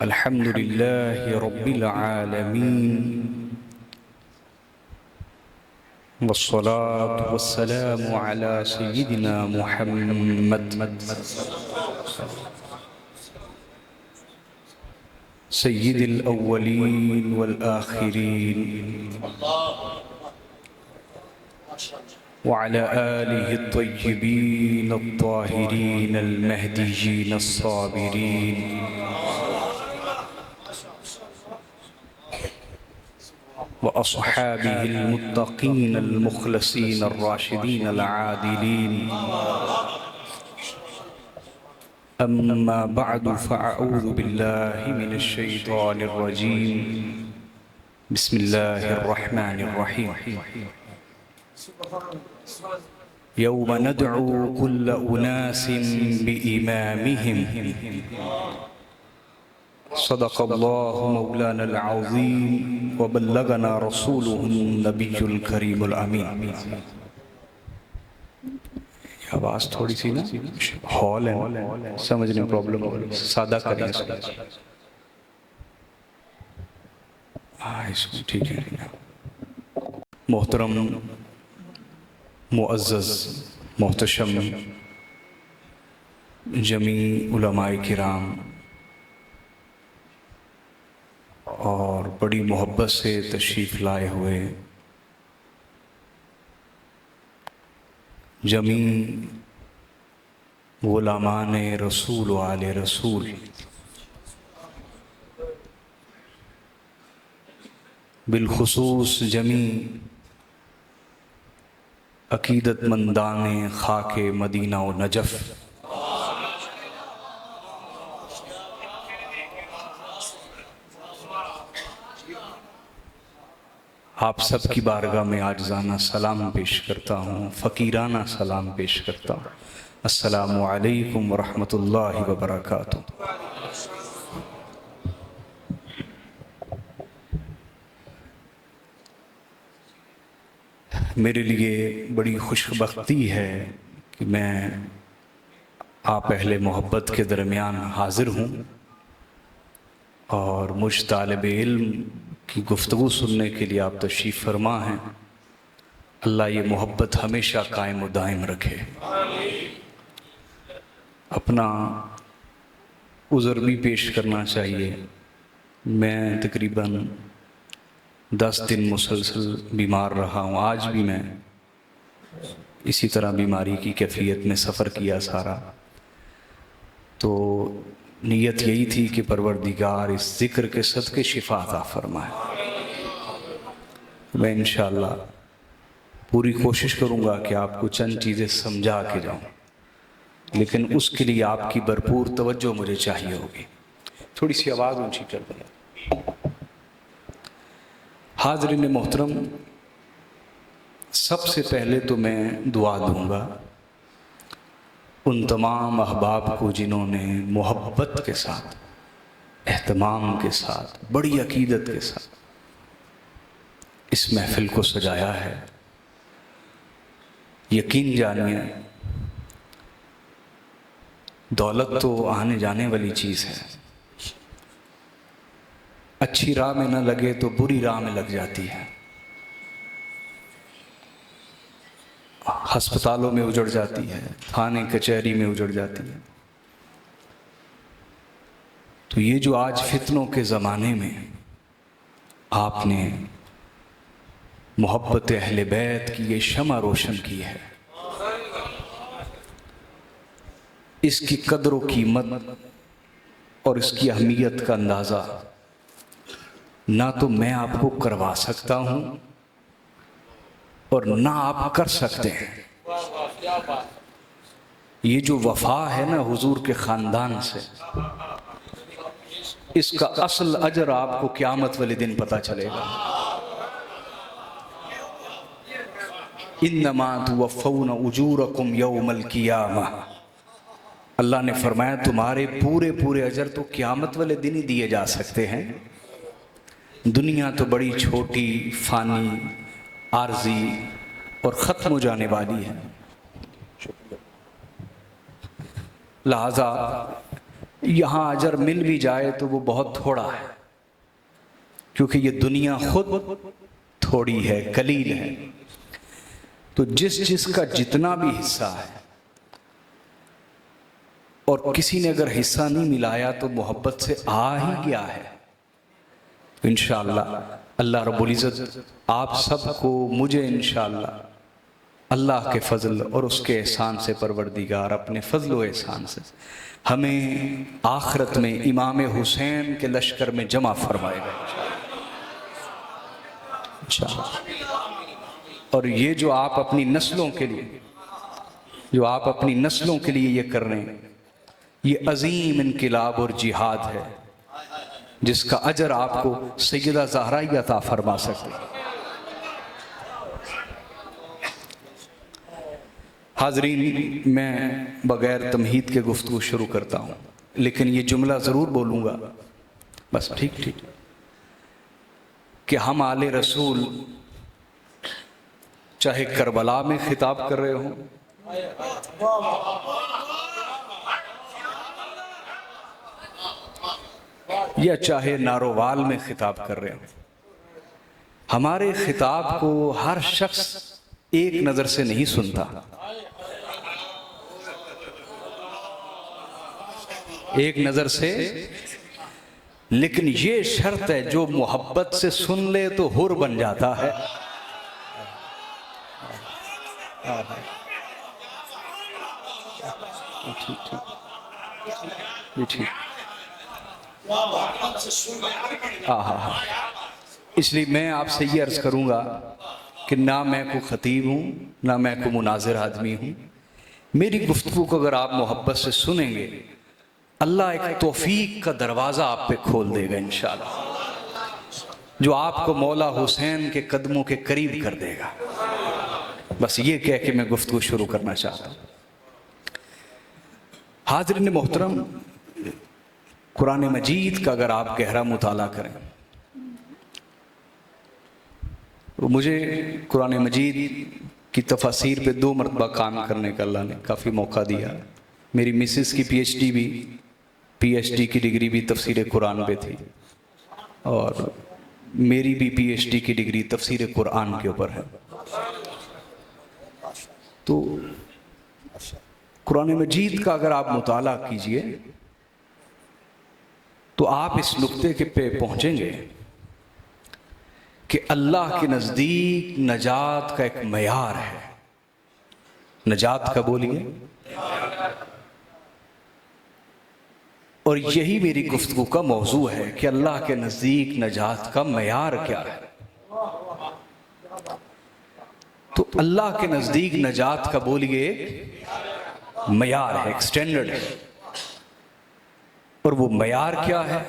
अल्हम्दुलिल्लाहि रब्बिल आलमीन वस्सलातु वस्सलामु अला सय्यिदिना मुहम्मद सय्यिदिल अव्वलीन वल आखिरीन व अला आलिहि त्तय्यिबीन अत्ताहिरीन अल महदीयीन अस्साबिरीन व अस्हाबिहिल मुत्तकीन अल मुखलसीन अर राशिदीन अल आदिलीन अम्मा बअदु फ़अऊज़ु बिल्लाहि मिनश शैतानिर रजीम बिस्मिल्लाहिर रहमानिर रहीम यौम नदअू कुल्ल उनासिन बिइमामिहिम सदक़ल्लाहु मौलानल अज़ीम व बल्लगना रसूलुहुन नबियुल करीमुल अमीन। आवाज़ थोड़ी सी ना हॉल है, समझने में प्रॉब्लम हो रही है, सादा करिए इसको। हाँ इसको ठीक है। मोहतरम मुअज़्ज़ज़ मोहतशम जमी उलमाए किराम और बड़ी मोहब्बत से तशरीफ़ लाए हुए जमी गुलामान रसूल व आले रसूल, बिलखुसूस जमी अकीदतमंदान खाके मदीना व नजफ़, आप सब की बारगाह में आजिज़ाना सलाम पेश करता हूँ, फ़कीराना सलाम पेश करता हूँ। अस्सलामु अलैकुम व रहमतुल्लाहि व बरकातुहू। मेरे लिए बड़ी खुशबख्ती है कि मैं आप अहले मोहब्बत के दरमियान हाज़िर हूँ और मुझ तालिब इल्म की गुफ्तगू सुनने के लिए आप तशरीफ़ फरमा हैं। अल्लाह ये मोहब्बत हमेशा कायम व दायम रखे। अपना उज़र भी पेश करना चाहिए। मैं तकरीबन 10 दिन मुसलसल बीमार रहा हूँ। आज भी मैं इसी तरह बीमारी की कैफियत में सफ़र किया सारा। तो नीयत यही थी कि परवरदिगार इस ज़िक्र के सदक़े शिफा अता फरमाए। मैं इंशाअल्लाह पूरी कोशिश करूँगा कि आपको चंद चीज़ें समझा के जाऊँ, लेकिन उसके लिए आपकी भरपूर तवज्जो मुझे चाहिए होगी। थोड़ी सी आवाज़ ऊंची कर दें। हाज़रीन मोहतरम, सबसे पहले तो मैं दुआ दूँगा उन तमाम अहबाब को जिन्होंने मोहब्बत के साथ, एहतमाम के साथ, बड़ी अकीदत के साथ इस महफ़िल को सजाया है। यकीन जानिए दौलत तो आने जाने वाली चीज़ है। अच्छी राह में न लगे तो बुरी राह में लग जाती है। अस्पतालों में उजड़ जाती है, थाने कचहरी में उजड़ जाती है। तो ये जो आज फितनों के ज़माने में आपने मोहब्बत अहले बैत की ये शमा रोशन की है, इसकी कदर व कीमत और इसकी अहमियत का अंदाज़ा ना तो मैं आपको करवा सकता हूँ और ना आप कर सकते हैं। ये जो वफा है ना हुजूर के ख़ानदान से, इसका असल अजर आपको क़यामत वाले दिन पता चलेगा। इन्नमा तुवफ़्फ़ौना उजूरकुम यौमल क़ियामा, अल्लाह ने फरमाया तुम्हारे पूरे पूरे अजर तो क़यामत वाले दिन ही दिए जा सकते हैं। दुनिया तो बड़ी छोटी, फ़ानी, आर्जी और ख़त्म हो जाने वाली है। लिहाजा यहाँ अजर मिल भी जाए तो वो बहुत थोड़ा है, क्योंकि ये दुनिया खुद थोड़ी है, कलील है। तो जिसका जितना भी हिस्सा है, और किसी ने अगर हिस्सा नहीं मिलाया तो मोहब्बत से आ ही गया है, तो इंशाअल्लाह अल्लाह रब्बुल इज़्ज़त आप सबको, मुझे इंशाअल्लाह अल्लाह के फजल और उसके एहसान से, परवरदिगार अपने फजल व एहसान से हमें आखिरत में इमाम हुसैन के लश्कर में जमा फरमाएगा इंशाअल्लाह। और ये जो आप अपनी नस्लों के लिए, ये कर रहे हैं, ये अजीम इनकिलाब और जिहाद है, जिसका अजर आपको सैयदा ज़हरा ही अता फरमा सकते हैं। हाज़रीन, मैं बग़ैर तमहीद के गुफ्तगू शुरू करता हूँ, लेकिन ये जुमला ज़रूर बोलूँगा, बस ठीक कि हम आले रसूल चाहे करबला में खिताब कर रहे हों, या चाहे नारोवाल में खिताब कर रहे हों, हमारे खिताब को हर शख्स एक नज़र से नहीं सुनता। एक नज़र से, लेकिन ये शर्त है, जो मोहब्बत से सुन ले तो हुर बन जाता है। ठीक। इसलिए मैं आपसे ये अर्ज़ करूँगा कि ना मैं कोई ख़तीब हूँ, ना मैं कोई मुनाज़िर आदमी हूँ। मेरी गुफ्तगू को अगर आप मोहब्बत से सुनेंगे, अल्लाह एक तौफीक का दरवाज़ा आप पे खोल देगा इंशाअल्लाह, जो आपको मौला हुसैन के कदमों के करीब कर देगा। बस ये कह के मैं गुफ्तगू शुरू करना चाहता हूँ। हाज़रीन मोहतरम, कुरान मजीद का अगर आप गहरा मुताला करें तो मुझे कुरान मजीद की तफसीर पे 2 मरतबा काम करने का अल्लाह ने काफ़ी मौका दिया। मेरी मिसेस की पीएचडी की डिग्री भी तफसीर कुरान पे थी, और मेरी भी पीएचडी की डिग्री तफसीर कुरान के ऊपर है। तो कुरान मजीद का अगर आप मुताला कीजिए तो आप इस नुक्ते के पे पहुंचेंगे कि अल्लाह के नज़दीक नजात का एक मयार है। नजात का बोलिए। और यही मेरी गुफ्तगू का मौजू है कि अल्लाह के नज़दीक नजात का मयार क्या है। तो अल्लाह के नज़दीक नजात का बोलिए मयार है, एक स्टैंडर्ड है। और वो मयार क्या है?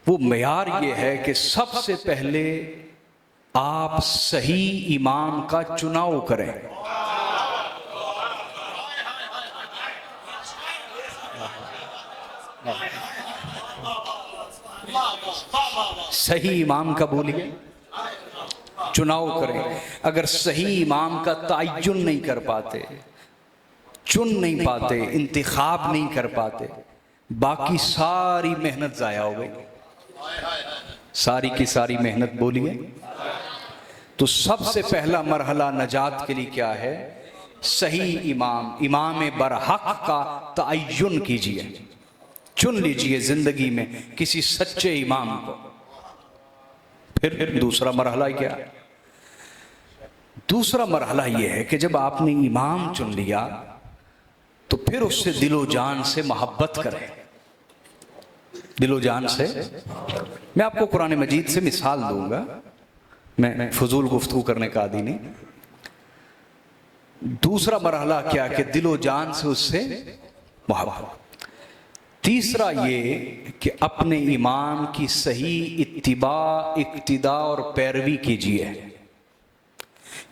वो मयार ये है कि सबसे पहले आप सही इमाम का चुनाव करें। सही इमाम का बोलिए चुनाव करें। अगर सही इमाम का तय्युन नहीं कर पाते, चुन नहीं पाते, इंतिखाब नहीं कर पाते, बाकी सारी मेहनत जाया हो गई। सारी की सारी मेहनत बोलिए। तो सबसे पहला मरहला नजात के लिए क्या है? सही इमाम बरहक का तय्युन कीजिए, चुन लीजिए जिंदगी में किसी सच्चे इमाम को। फिर दूसरा मरहला क्या? दूसरा मरहला यह है कि जब आपने इमाम चुन लिया तो फिर उससे दिलो जान से मोहब्बत करें। दिलो जान से। मैं आपको कुरान मजीद से मिसाल दूंगा, मैं फजूल गुफ्तगू करने का आदी नहीं। दूसरा मरहला क्या कि दिलो जान से उससे मोहब्बत। तीसरा ये कि अपने इमाम की सही इत्तिबा, इक्तिदा और पैरवी कीजिए।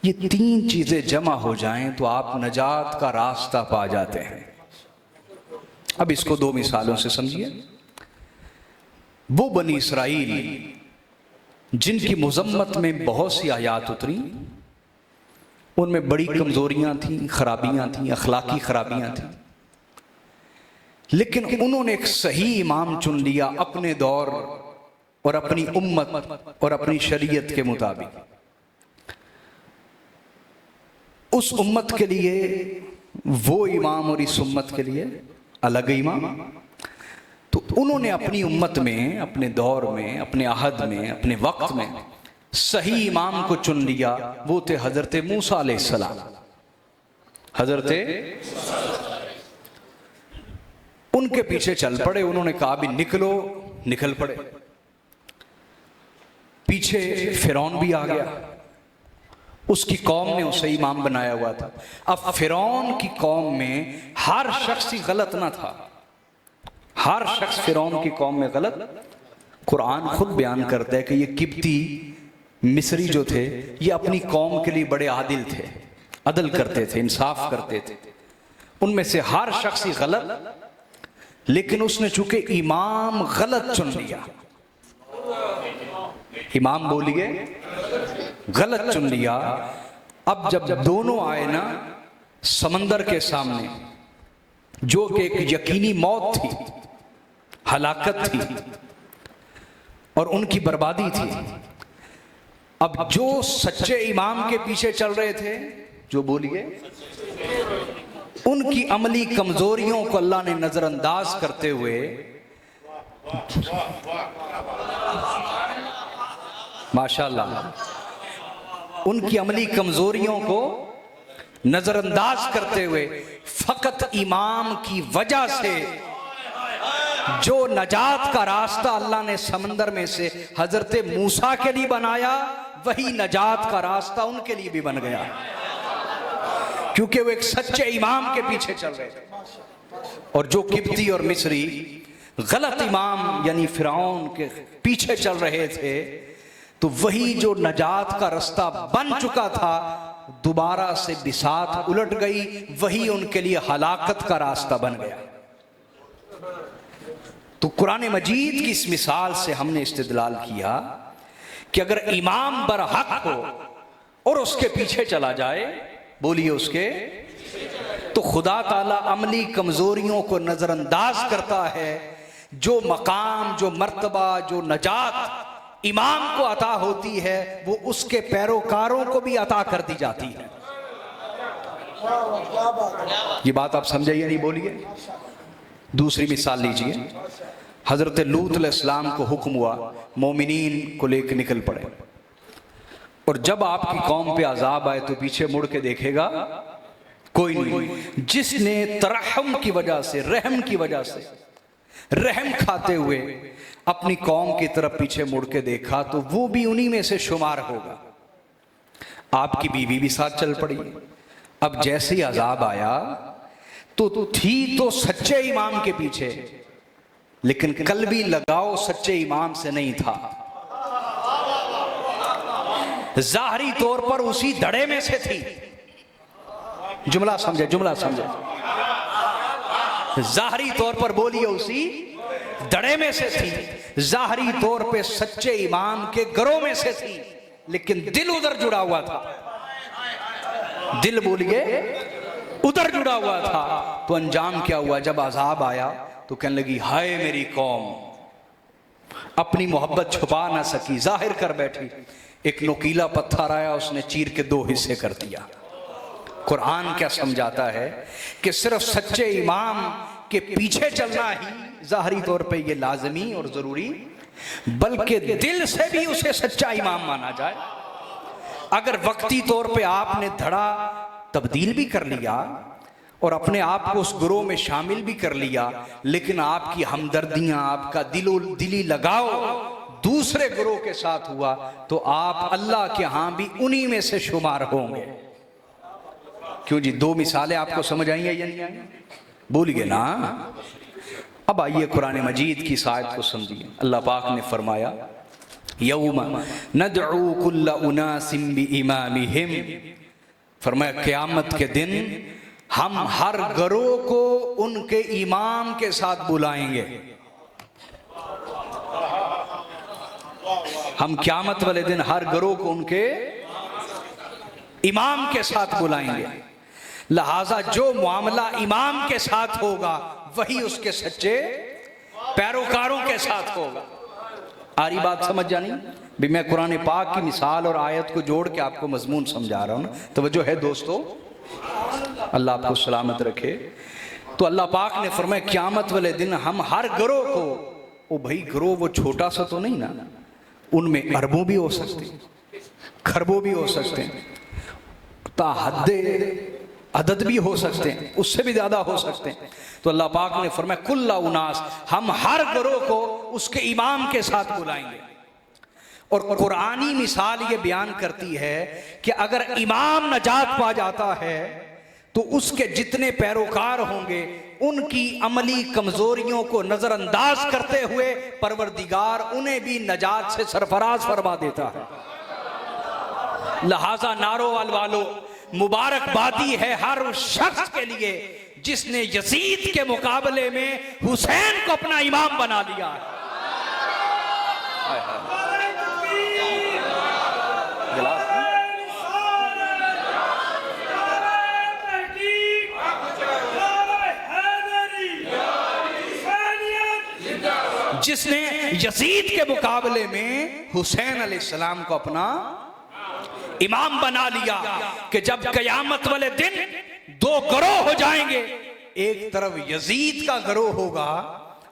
ये 3 चीजें जमा हो जाएं तो आप नजात का रास्ता पा जाते हैं। अब इसको 2 मिसालों से समझिए। वो बनी इसराइल जिनकी मुजम्मत में बहुत सी आयात उतरी, उनमें बड़ी कमजोरियां थीं, खराबियां थीं, अखलाकी खराबियां थीं, लेकिन उन्होंने एक सही इमाम चुन लिया अपने दौर और अपनी उम्मत और अपनी शरीयत के मुताबिक। उस उम्मत के लिए वो इमाम और इस उम्मत के लिए अलग इमाम। तो उन्होंने अपनी उम्मत में, अपने दौर में, अपने अहद में, अपने वक्त में सही इमाम को चुन लिया। वो थे हजरत मूसा अलैहिस्सलाम। उनके पीछे चल पड़े। उन्होंने कहा भी निकलो, निकल पड़े। पीछे फिरौन भी आ गया, उसकी कौम ने उसे इमाम बनाया हुआ था। अब फिरौन की कौम में हर शख्स ही गलत ना था, हर शख्स फिरौन की कौम में गलत। कुरान खुद बयान करता है कि ये किब्ती मिस्री जो थे ये अपनी कौम के लिए बड़े आदिल थे, अदल करते थे, इंसाफ करते थे। उनमें से हर शख्स ही गलत, लेकिन उसने चूंकि इमाम गलत चुन लिया, इमाम बोलिए गलत चुन लिया। अब जब दोनों आए ना समंदर के सामने, जो कि एक यकीनी मौत थी, हलाकत थी और उनकी बर्बादी थी। अब जो सच्चे इमाम के पीछे चल रहे थे, जो बोलिए, उनकी अमली कमजोरियों को अल्लाह ने नजरअंदाज करते हुए, माशाअल्लाह, उनकी अमली कमजोरियों को नजरअंदाज करते हुए फकत इमाम की वजह से जो नजात का रास्ता अल्लाह ने समंदर में से हजरत मूसा के लिए बनाया, वही नजात का रास्ता उनके लिए भी बन गया, क्योंकि वो एक सच्चे इमाम के पीछे चल रहे थे। और जो किब्ती और मिस्री गलत इमाम यानी फिरौन के पीछे चल रहे थे, तो वही जो नजात का रास्ता बन चुका था, दोबारा से बिसात उलट गई, वही उनके लिए हलाकत का रास्ता बन गया। तो कुरान मजीद की इस मिसाल से हमने इस्तिदलाल किया कि अगर इमाम बरहक हो और उसके पीछे चला जाए, बोलिए उसके, तो खुदा ताला अमली कमजोरियों को नजरअंदाज करता है। जो मकाम, जो मर्तबा, जो नजात इमाम को अता होती है, वो उसके पैरोकारों को भी अता कर दी जाती है। ये बात आप समझे या नहीं, बोलिए। दूसरी मिसाल लीजिए, हजरत लूत अलैहिस्सलाम को हुक्म हुआ मोमिनीन को लेकर निकल पड़े, और जब आपकी कौम पे अजाब आए तो पीछे मुड़ के देखेगा कोई नहीं। जिसने तरहम की वजह से, रहम की वजह से, रहम खाते हुए अपनी कौम की तरफ पीछे मुड़ के देखा, तो वो भी उन्हीं में से शुमार होगा। आपकी बीवी भी साथ चल पड़ी। अब जैसे ही अजाब आया तो थी तो सच्चे इमाम के पीछे, लेकिन कल्बी लगाओ सच्चे इमाम से नहीं था। जाहरी तौर पर उसी धड़े में से थी। जुमला समझे, जुमला समझे। जाहरी तौर पर बोलिए उसी धड़े में से थी, जाहरी तौर पे सच्चे इमाम के घरों में से थी, लेकिन दिल उधर जुड़ा हुआ था। दिल बोलिए उधर जुड़ा हुआ था। तो अंजाम क्या हुआ? जब अजाब आया तो कहने लगी, हाय मेरी कौम, अपनी मोहब्बत छुपा ना सकी, जाहिर कर बैठी। एक नुकीला पत्थर आया, उसने चीर के 2 हिस्से कर दिया। कुरान क्या समझाता है कि सिर्फ सच्चे इमाम के पीछे चलना ही जाहिरी तौर पे ये लाजमी और जरूरी, बल्कि दिल से भी उसे सच्चा इमाम माना जाए। अगर वक्ती तौर पे आपने धड़ा तब्दील भी कर लिया और अपने आप को उस ग्रोह में शामिल भी कर लिया, लेकिन आपकी हमदर्दियां, आपका दिली लगाओ दूसरे ग्रोह के साथ हुआ, तो आप अल्लाह के यहां भी उन्हीं में से शुमार होंगे। क्यों जी? 2 मिसालें आपको समझ आई या नहीं आई? बोलिए ना। अब आइए कुरान मजीद की इस आयत को समझिए। अल्लाह पाक ने फरमाया, यौम नदउ कुल्ल उनासिम बिइमामिहिम, फरमाया क़यामत के दिन हम हर घरों को उनके इमाम के साथ बुलाएंगे। हम क़यामत वाले दिन हर घरों को उनके इमाम के साथ बुलाएंगे। लिहाजा जो मामला इमाम के साथ होगा वही उसके सच्चे पैरोकारों के साथ होगा। आरी बात समझ जानी भी, मैं कुरान पाक की मिसाल और आयत को जोड़ के आपको मजमून समझा रहा हूं ना। तवज्जो है दोस्तों, अल्लाह आपको सलामत रखे। तो अल्लाह पाक ने फरमाया क़यामत वाले दिन हम हर गिरोह को, ओ भाई गिरोह वो छोटा सा तो नहीं ना, उनमें अरबों भी हो सकते हैं, खरबों भी हो सकते हैं, ताहद्दे अदद भी हो सकते हैं, उससे भी ज्यादा हो सकते हैं। तो अल्लाह पाक ने फरमाया कुल्ला उनास, हम हर गिरोह को उसके इमाम के साथ बुलाएंगे। और कुरानी मिसाल ये बयान करती है कि अगर इमाम नजात पा जाता है तो उसके जितने पैरोकार होंगे उनकी अमली कमजोरियों को नजरअंदाज करते हुए परवरदिगार उन्हें भी नजात से सरफराज फरमा देता है। लिहाजा नारोवाल वालों, मुबारकबादी है हर उस शख्स के लिए जिसने यजीद के मुकाबले में हुसैन को अपना इमाम बना लिया है। जिसने यजीद के मुकाबले में हुसैन अलैहिस्सलाम को अपना इमाम बना लिया कि जब कयामत वाले दिन दो गिरोह हो जाएंगे, एक तरफ यजीद का गिरोह होगा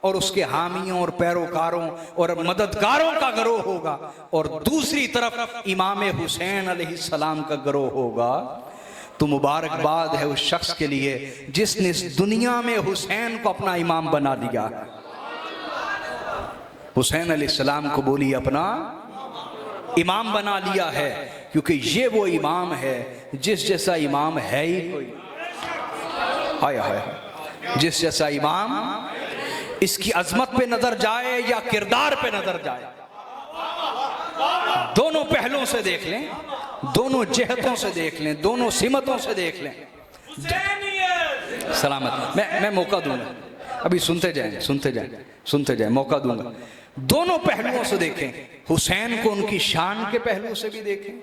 और उसके हामियों और पैरोकारों और मददगारों का गिरोह होगा, और दूसरी तरफ इमाम हुसैन अलैहिस्सलाम का गिरोह होगा। तो मुबारकबाद है उस शख्स के लिए जिसने इस दुनिया में हुसैन को अपना इमाम बना लिया। हुसैन अलैहिस्सलाम को बोली अपना इमाम बना लिया है, क्योंकि ये वो इमाम है जिस जैसा इमाम है ही कोई। हाय हाय, जिस जैसा इमाम, इसकी अजमत पे नजर जाए या किरदार पे नजर जाए, दोनों पहलुओं से देख लें, दोनों जहतों से देख लें, दोनों सिमतों से देख लें, सलामत। मैं मौका दूंगा, अभी सुनते जाएं, सुनते जाएं, सुनते जाएं, मौका दूंगा। दोनों पहलुओं से देखें, हुसैन को उनकी शान के पहलू से भी देखें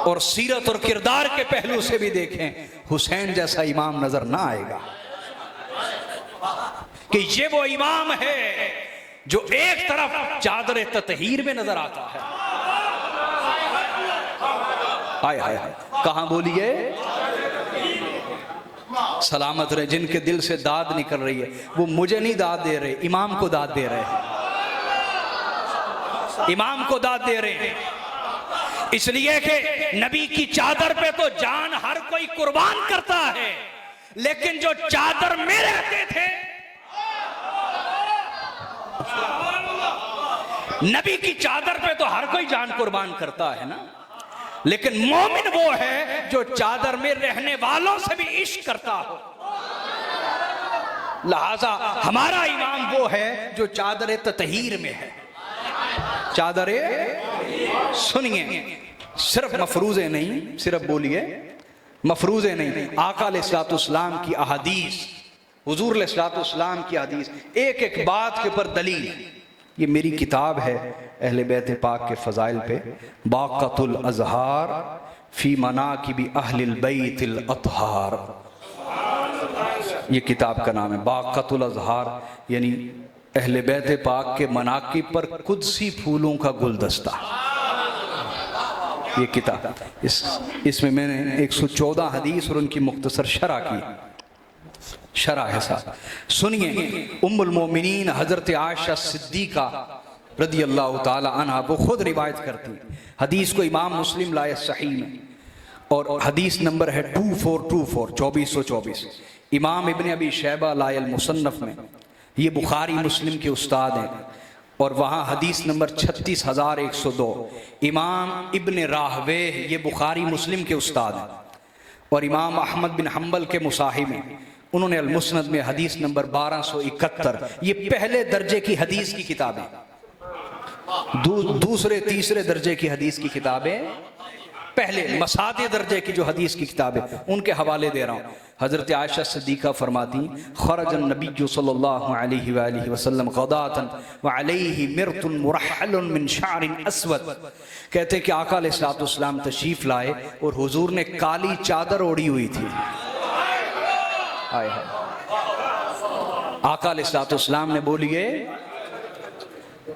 और सीरत और किरदार के पहलू से भी देखें। हुसैन जैसा इमाम नजर ना आएगा कि ये वो इमाम है जो एक तरफ चादर ततहीर में नजर आता है। हाय हाय हाय, कहां बोलिए, सलामत रहे। जिनके दिल से दाद निकल रही है वो मुझे नहीं दाद दे रहे, इमाम को दाद दे रहे हैं, इमाम को दाद दे रहे हैं। इसलिए कि नबी की चादर पे तो जान हर कोई कुर्बान करता है, लेकिन जो चादर में रहते थे, नबी की चादर पे तो हर कोई जान कुर्बान करता है ना, लेकिन मोमिन वो है जो चादर में रहने वालों से भी इश्क करता हो। लिहाजा हमारा इमाम वो है जो चादर ततहीर में है। चादर, सुनिए, सिर्फ मफरूज़े नहीं, सिर्फ बोलिए मफरूज़े नहीं, आका अलैहिस्सलाम की अहादीस, हुजूर अलैहिस्सलाम की हदीस, एक एक बात के ऊपर दलील। ये मेरी किताब है अहले बैत पाक के फ़ज़ाइल पे, बाक़तुल अज़हार फ़ी मनाक़िबि अहलिल बैतिल अतहार, ये किताब का नाम है। बाक़तुल अज़हार यानी अहले बैत पाक के मनाक़िब पर कुदसी फूलों का गुलदस्ता, ये किताब। इसमें मैंने 114 हदीस और उनकी मुख्तसर शरह की, शरह है साथ। सुनिए, उम्मुल मोमिनीन हज़रत आयशा सिद्दीक़ा रज़ियल्लाहु ताला अन्हा वो खुद रिवायत करती हैं। हदीस को इमाम मुस्लिम लाए सही में, और हदीस नंबर है 2424, 2424। इमाम इब्न अबी शैबा लाए मुसन्नफ में, ये बुखारी मुस्लिम के उस्ताद हैं, और वहाँ हदीस नंबर 36102। इमाम इब्न राहवे ये बुखारी मुस्लिम के उस्ताद हैं, और इमाम अहमद बिन हम्बल के मुसाहिब में, उन्होंने अल मुस्नद में हदीस नंबर 1271, ये पहले दर्जे की हदीस की किताबें, दूसरे तीसरे दर्जे की हदीस की किताबें, पहले मसादे दर्जे की जो हदीस की किताबें, उनके हवाले दे रहा हूँ। हज़रत आयशा सिद्दीक़ा फरमाती, खरजन नबी सल्लल्लाहु अलैहि वसल्लम ग़दातन व अलैहि मिरतुन मुरहलन मिन शारिन अस्वद, कहते कि आका अलैहिस्सलाम तशरीफ़ लाए और हुजूर ने काली चादर ओढ़ी हुई थी। आका अलैहिस्सलाम ने बोलिए,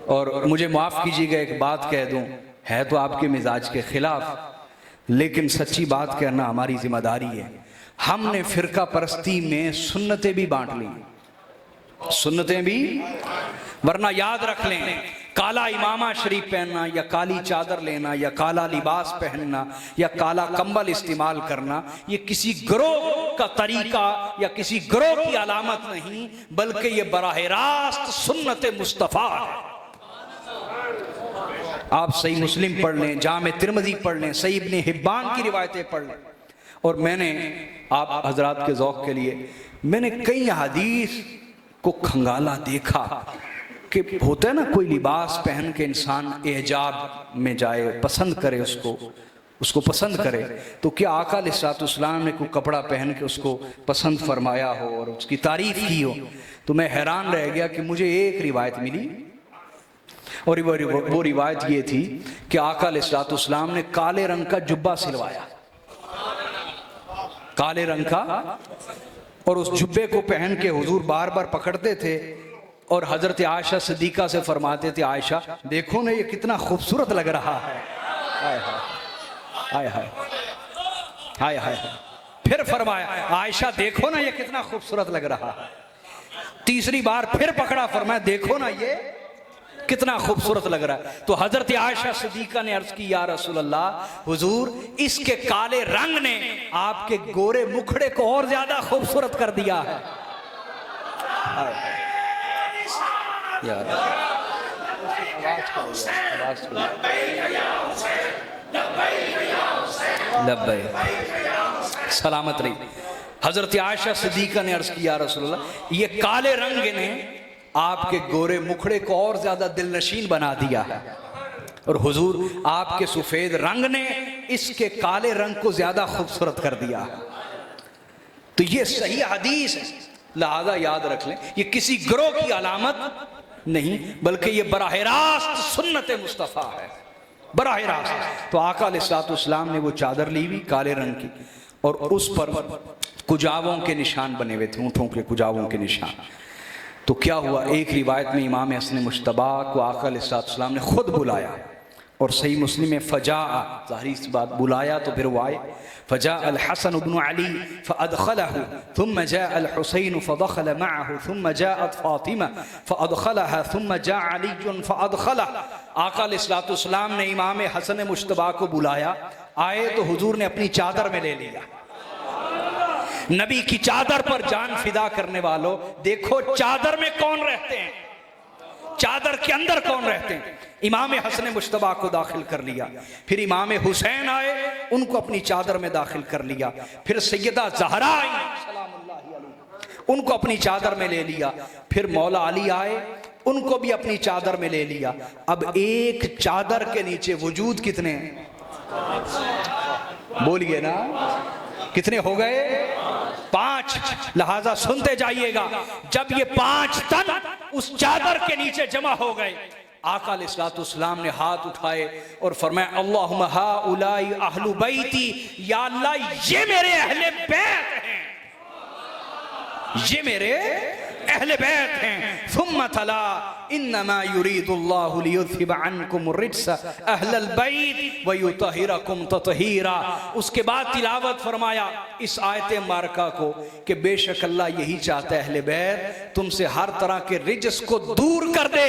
और मुझे माफ़ कीजिएगा एक बात कह दूं, है तो आपके मिजाज के खिलाफ, लेकिन सच्ची बात कहना हमारी जिम्मेदारी है। हमने फिरका परस्ती में सुन्नतें भी बांट ली, सुन्नतें भी, वरना याद रख लें, काला इमामा शरीफ पहनना या काली चादर लेना या काला लिबास पहनना या काला कंबल इस्तेमाल करना, ये किसी ग्रोह का तरीका या किसी ग्रोह की अलामत नहीं, बल्कि ये बराह रास्त सुन्नत मुस्तफ़ा है। आप सही मुस्लिम पढ़ लें, जामे तिरमिज़ी पढ़ लें, सही इब्ने हिब्बान की रिवायतें पढ़ लें। और मैंने आप हजरात के ज़ौक़ के लिए मैंने कई हदीस को खंगाला, देखा कि होता है ना, कोई लिबास पहन के इंसान एहजाब में जाए, पसंद करे, उसको पसंद करे, तो क्या आका अलैहिस्सलाम ने कोई कपड़ा पहन के उसको पसंद फरमाया हो और उसकी तारीफ की हो? तो मैं हैरान रह गया कि मुझे एक रिवायत मिली, और वो रिवायत ये थी कि आका अलैहिस्सलाम ने काले रंग का जुब्बा सिलवाया, काले रंग का, और उस जुब्बे को पहन के हुजूर बार बार पकड़ते थे और हजरत आयशा सिद्दीका से फरमाते थे, आयशा देखो ना ये कितना खूबसूरत लग रहा है। हाय हाय हाय हाय हाय। फिर फरमाया, आयशा देखो ना ये कितना खूबसूरत लग रहा है। तीसरी बार फिर पकड़ा, फरमाया देखो ना ये कितना खूबसूरत लग रहा है। तो हजरत आयशा सिद्दीका ने अर्ज की, या रसूल अल्लाह, हुजूर इसके काले रंग ने आपके गोरे मुखड़े को और ज्यादा खूबसूरत कर दिया है। सलामत रही। हजरत आयशा सिद्दीका ने अर्ज किया, रसूलुल्लाह ये काले रंग ने आपके गोरे मुखड़े को और ज्यादा दिलनशीन बना दिया है, और हुजूर आपके सफेद रंग ने इसके काले रंग को ज्यादा खूबसूरत कर दिया है। तो ये सही हदीस है, लिहाजा याद रख लें, ये किसी ग्रोह की अलामत नहीं, बल्कि ये बराह रास्त सुन्नत मुस्तफ़ा है, बराह रास्त। तो आका अलैहिस्सलाम ने वो चादर ली हुई काले रंग की, और उस पर कुजावों के निशान बने हुए थे, ऊँटों के कुजावों के निशान। तो क्या हुआ, एक रिवायत में इमाम हसन मुश्तबा को आका अलैहिस्सलाम ने खुद बुलाया, और सही मुस्लिम में फजा, ज़ाहिर सी बात, बुलाया तो फिर वो आए। फजा अल हसन इब्न अली फ़अदख़लहु थुम्मा जा अल हुसैन फ़दख़ल मअहु थुम्मा जाअत फ़ातिमा फ़अदख़लहा थुम्मा जा अली फ़अदख़लहा। आका अलैहिस्सलाम ने इमाम हसन मुश्तबा को बुलाया, आए तो हुजूर ने अपनी चादर में ले लिया। नबी की चादर पर जान फिदा करने वालों, देखो चादर में कौन रहते हैं, चादर के अंदर कौन रहते हैं। इमाम हसन मुश्तबा को दाखिल कर लिया, फिर इमाम हुसैन आए, उनको अपनी चादर में दाखिल कर लिया, फिर सैयदा ज़हरा आई सलामुल्लाहि अलैहा, उनको अपनी चादर में ले लिया, फिर मौला अली आए, उनको भी अपनी चादर में ले लिया। अब एक चादर के नीचे वजूद कितने, बोलिए ना, कितने हो गए, 5। लिहाजा सुनते जाइएगा, जब ये 5 तन उस चादर के नीचे जमा हो गए, आका अलैहिस्सलाम ने हाथ उठाए और फरमाया, अल्लाहुम्मा हाउलाई अहलु बैती, या अल्लाह ये मेरे अहले बैत हैं, ये मेरे अहले बैत हैं। सुम्मा तला इन्नमा युरीदुल्लाहु लियुज़हिब अन्कुम रिज्सा अहलल बैत व युतहिरकुम ततहीरा। उसके बाद तिलावत फरमाया इस आयत मुबारका को कि बेशक अल्लाह यही चाहता है अहले बैत तुमसे हर तरह के रिज्स को दूर कर दे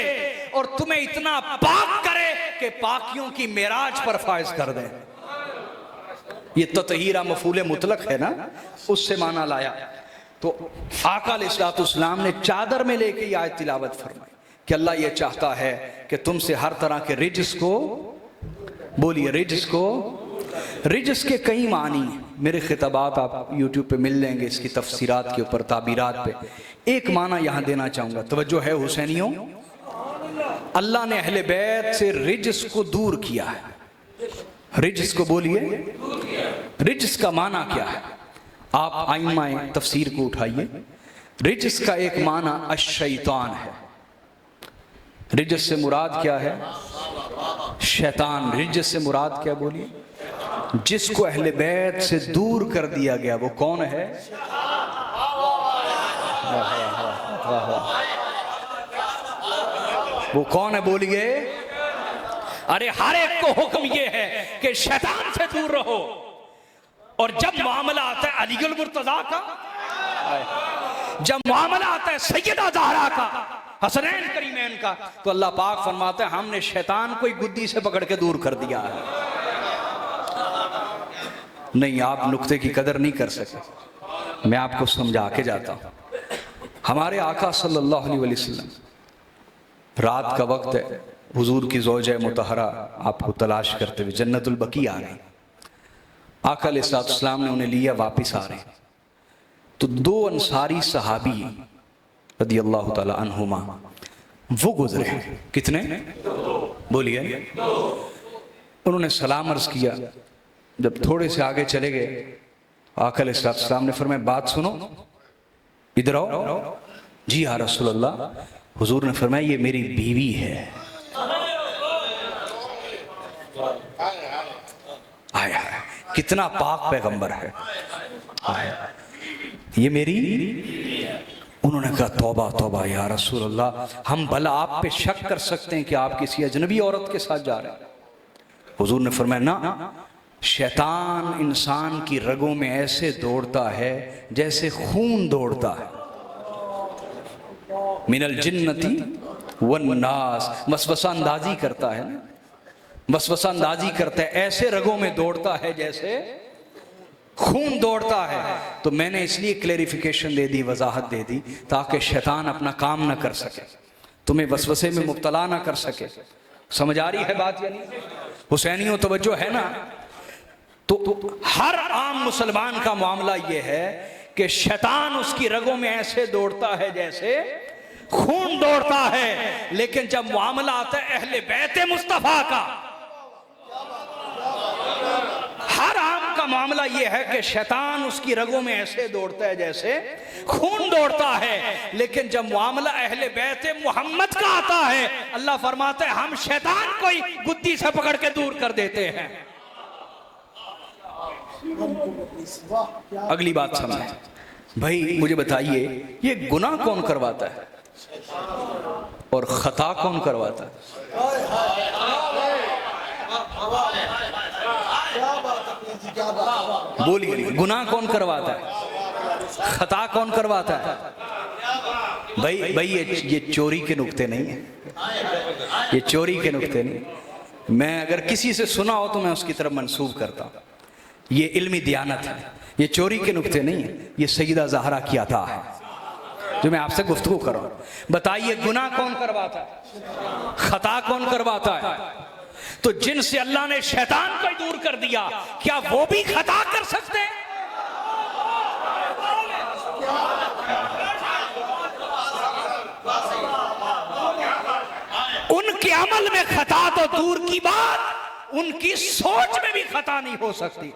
और तुम्हें इतना पाक करे कि पाकियों की मेराज पर फायज कर दे। ये ततहीरा मफूल मुतलक है ना, उससे माना लाया। तो आका अलैहिस्सलाम ने चादर में लेके ये आयत तिलावत फरमाई कि अल्लाह ये चाहता है कि तुमसे हर तरह के रिज्स को, बोलिए रिज्स को, रिज्स के कई मानी हैं, मेरे खिताबात आप यूट्यूब पे मिल लेंगे इसकी तफसीरात के ऊपर, ताबीरात पे। एक माना यहाँ देना चाहूँगा, तवज्जो है हुसैनियों, अल्लाह ने अहले बैत से रिज्स को दूर किया है। रिज्स को बोलिए, रिज्स का माना क्या है, आप आइमाए तफसीर को उठाइए। रिज्स का एक माना अश-शैतान है। रिज्स से मुराद क्या है, शैतान। रिज्स से मुराद क्या, बोलिए, जिसको अहले बैत से दूर कर दिया गया वो कौन है, वाह वाह। वो कौन है बोलिए? अरे हर एक को हुक्म ये है कि शैतान से दूर रहो, और जब मामला आता है अलीगुल मुर्तजा का, जब मामला आता है सैयदा ज़हरा का, हसनैन करीमैन का, तो अल्लाह पाक फरमाते हैं हमने शैतान को ही गुद्दी से पकड़ के दूर कर दिया है। नहीं, आप नुक्ते की कदर नहीं कर सकते। मैं आपको समझा के जाता हूं। हमारे आका सल्लल्लाहु अलैहि वसल्लम, रात का वक्त है, हुजूर की ज़ौजा मुतहरा आपको तलाश करते हुए जन्नतुल बकी आ गई। आका अलैहिस्सलाम ने उन्हें लिया, वापस आ रहे हैं तो दो अंसारी सहाबी रदी अल्लाह ताला अन्हुमा वो गुजरे। कितने? बोलिए। उन्होंने सलाम अर्ज किया। जब थोड़े से आगे चले गए, आका अलैहिस्सलाम ने फरमाया बात सुनो, इधर आओ। जी हाँ रसूल अल्लाह। हुजूर ने फरमाया ये मेरी बीवी है। आया, कितना पाक पैगंबर है। आया, ये मेरी। उन्होंने कहा तौबा तौबा या रसूल अल्लाह, हम भला आप पे शक कर सकते हैं कि आप किसी अजनबी औरत के साथ जा रहे हैं? हुजूर ने फरमाया ना, शैतान इंसान की रगों में ऐसे दौड़ता है जैसे खून दौड़ता है। मिनल जिन्नती वन नास, वसवसा अंदाजी करता है ना, वसवसा अंदाजी करता है, ऐसे रगों में दौड़ता है जैसे खून दौड़ता है। तो मैंने इसलिए क्लेरिफिकेशन दे दी, वजाहत दे दी, ताकि शैतान अपना काम ना कर सके, तुम्हें वसवसे में मुब्तला ना कर सके। समझ आ रही है बात? यानी हुसैनियों तवज्जो है ना? तो हर आम मुसलमान का मामला यह है कि शैतान उसकी रगों में ऐसे दौड़ता है जैसे खून दौड़ता है, लेकिन जब मामला आता है अहले बैत मुस्तफा का, हर आम का मामला यह है कि शैतान उसकी रगों में ऐसे दौड़ता है जैसे खून दौड़ता है। लेकिन जब मामला अहले बैत मोहम्मद का आता है, अल्लाह फरमाता है हम शैतान को ही गुद्दी से पकड़ के दूर कर देते हैं। अगली बात समझे भाई, मुझे बताइए ये गुनाह कौन करवाता है और खता कौन करवाता है? बोलिए, गुनाह कौन करवाता है, खता कौन करवाता है? भाई ये चोरी के नुक्ते नहीं है, ये चोरी के नुक्ते नहीं। मैं अगर किसी से सुना हो तो मैं उसकी तरफ मंसूब करता हूं। ये इल्मी दियानत है, ये चोरी के नुक्ते नहीं है, ये सैयदा ज़हरा की अता है जो मैं आपसे गुफ्तगू कर रहा हूं। बताइए गुनाह कौन करवाता है, खता कौन करवाता है? तो जिनसे अल्लाह ने शैतान को दूर कर दिया, क्या वो भी खता कर सकते हैं? उनके अमल में खता तो दूर की बात, उनकी सोच में भी खता नहीं हो सकती।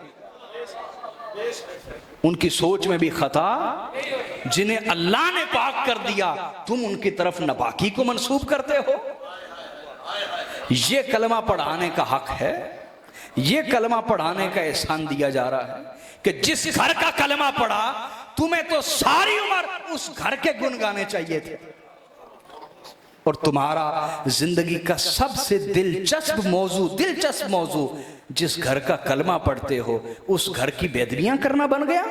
उनकी सोच में भी खता, जिन्हें अल्लाह ने पाक कर दिया, तुम उनकी तरफ नापाकी को मंसूब करते हो। ये कलमा पढ़ाने का हक है, ये कलमा पढ़ाने का एहसान दिया जा रहा है कि जिस घर का कलमा पढ़ा, तुम्हें तो सारी उम्र उस घर के गुण गाने चाहिए थे, और तुम्हारा जिंदगी का सबसे दिलचस्प मौजू जिस घर का कलमा पढ़ते हो, उस घर की बेदबियां करना बन गया।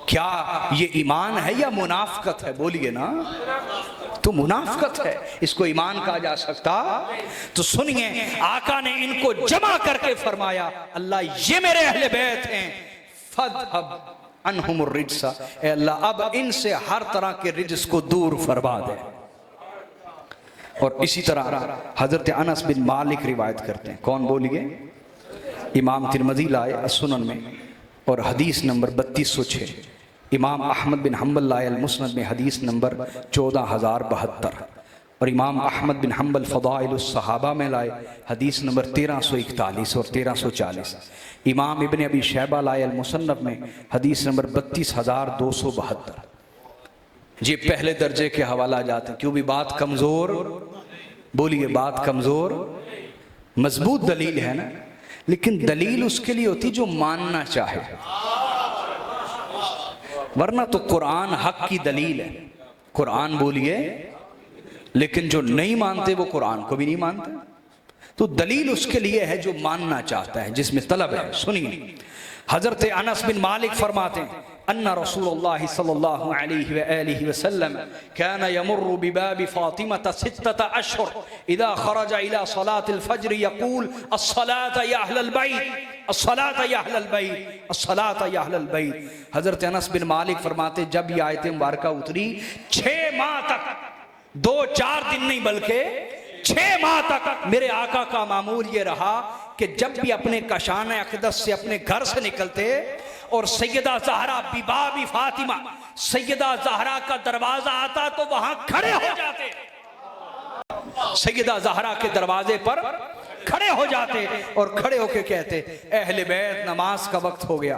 क्या ये ईमान है या मुनाफकत है? बोलिए ना, तो मुनाफकत है, इसको ईमान कहा जा सकता? तो सुनिए, आका ने इनको जमा करके फरमाया, अल्लाह ये मेरे अहले बैत हैं, फदहब अनहुमुर रिज्सा, ए अल्लाह अब इनसे हर तरह के रिज्स को दूर फरमा दे। और इसी तरह हजरत अनस बिन मालिक रिवायत करते हैं। कौन? बोलिए। इमाम तिरमिज़ी लाए सुनन में और हदीस नंबर 3206। इमाम अहमद बिन हम्बल लाए अल मुस्नद में हदीस नंबर 14072, और इमाम अहमद बिन हम्बल फ़दाइलुस सहाबा में लाए हदीस नंबर 1341 और 1340। इमाम इब्न अबी शैबा लाए अल मुसन्नफ में हदीस नंबर 32272। ये पहले दर्जे के हवाला जाते हैं, क्यों भी बात कमज़ोर, बोलिए बात कमज़ोर, मजबूत दलील है ना, लेकिन दलील उसके लिए होती जो मानना चाहे, वरना तो कुरान हक की दलील है। कुरान बोलिए, लेकिन जो नहीं मानते वो कुरान को भी नहीं मानते। तो दलील उसके लिए है जो मानना चाहता है, जिसमें तलब है। सुनिए, हजरत अनस बिन मालिक फरमाते हैं, अन्ना रसूलुल्लाह सल्लल्लाहु अलैहि वसल्लम काना यमुर्रु बिबाबि फातिमा सित्तत अशहुर इदा खरज इला सलातिल फज्र यकूल अस्सलात या अहलल बैत, अस्सलात या अहलल बैत, अस्सलात या अहलल बैत। हजरत अनस बिन मालिक फरमाते, जब ये आयत मुबारका उतरी, 6 माह तक, 2-4 दिन नहीं बल्कि 6 माह तक मेरे आका का मामूल ये रहा कि जब भी अपने कशान अक़दस से अपने घर से निकलते और सैयदा ज़हरा बिबाबी फातिमा, सैयदा ज़हरा का दरवाजा आता तो वहां खड़े हो जाते, सैयदा ज़हरा के दरवाजे पर खड़े हो जाते और खड़े होके कहते, अहले बैत नमाज का वक्त हो गया,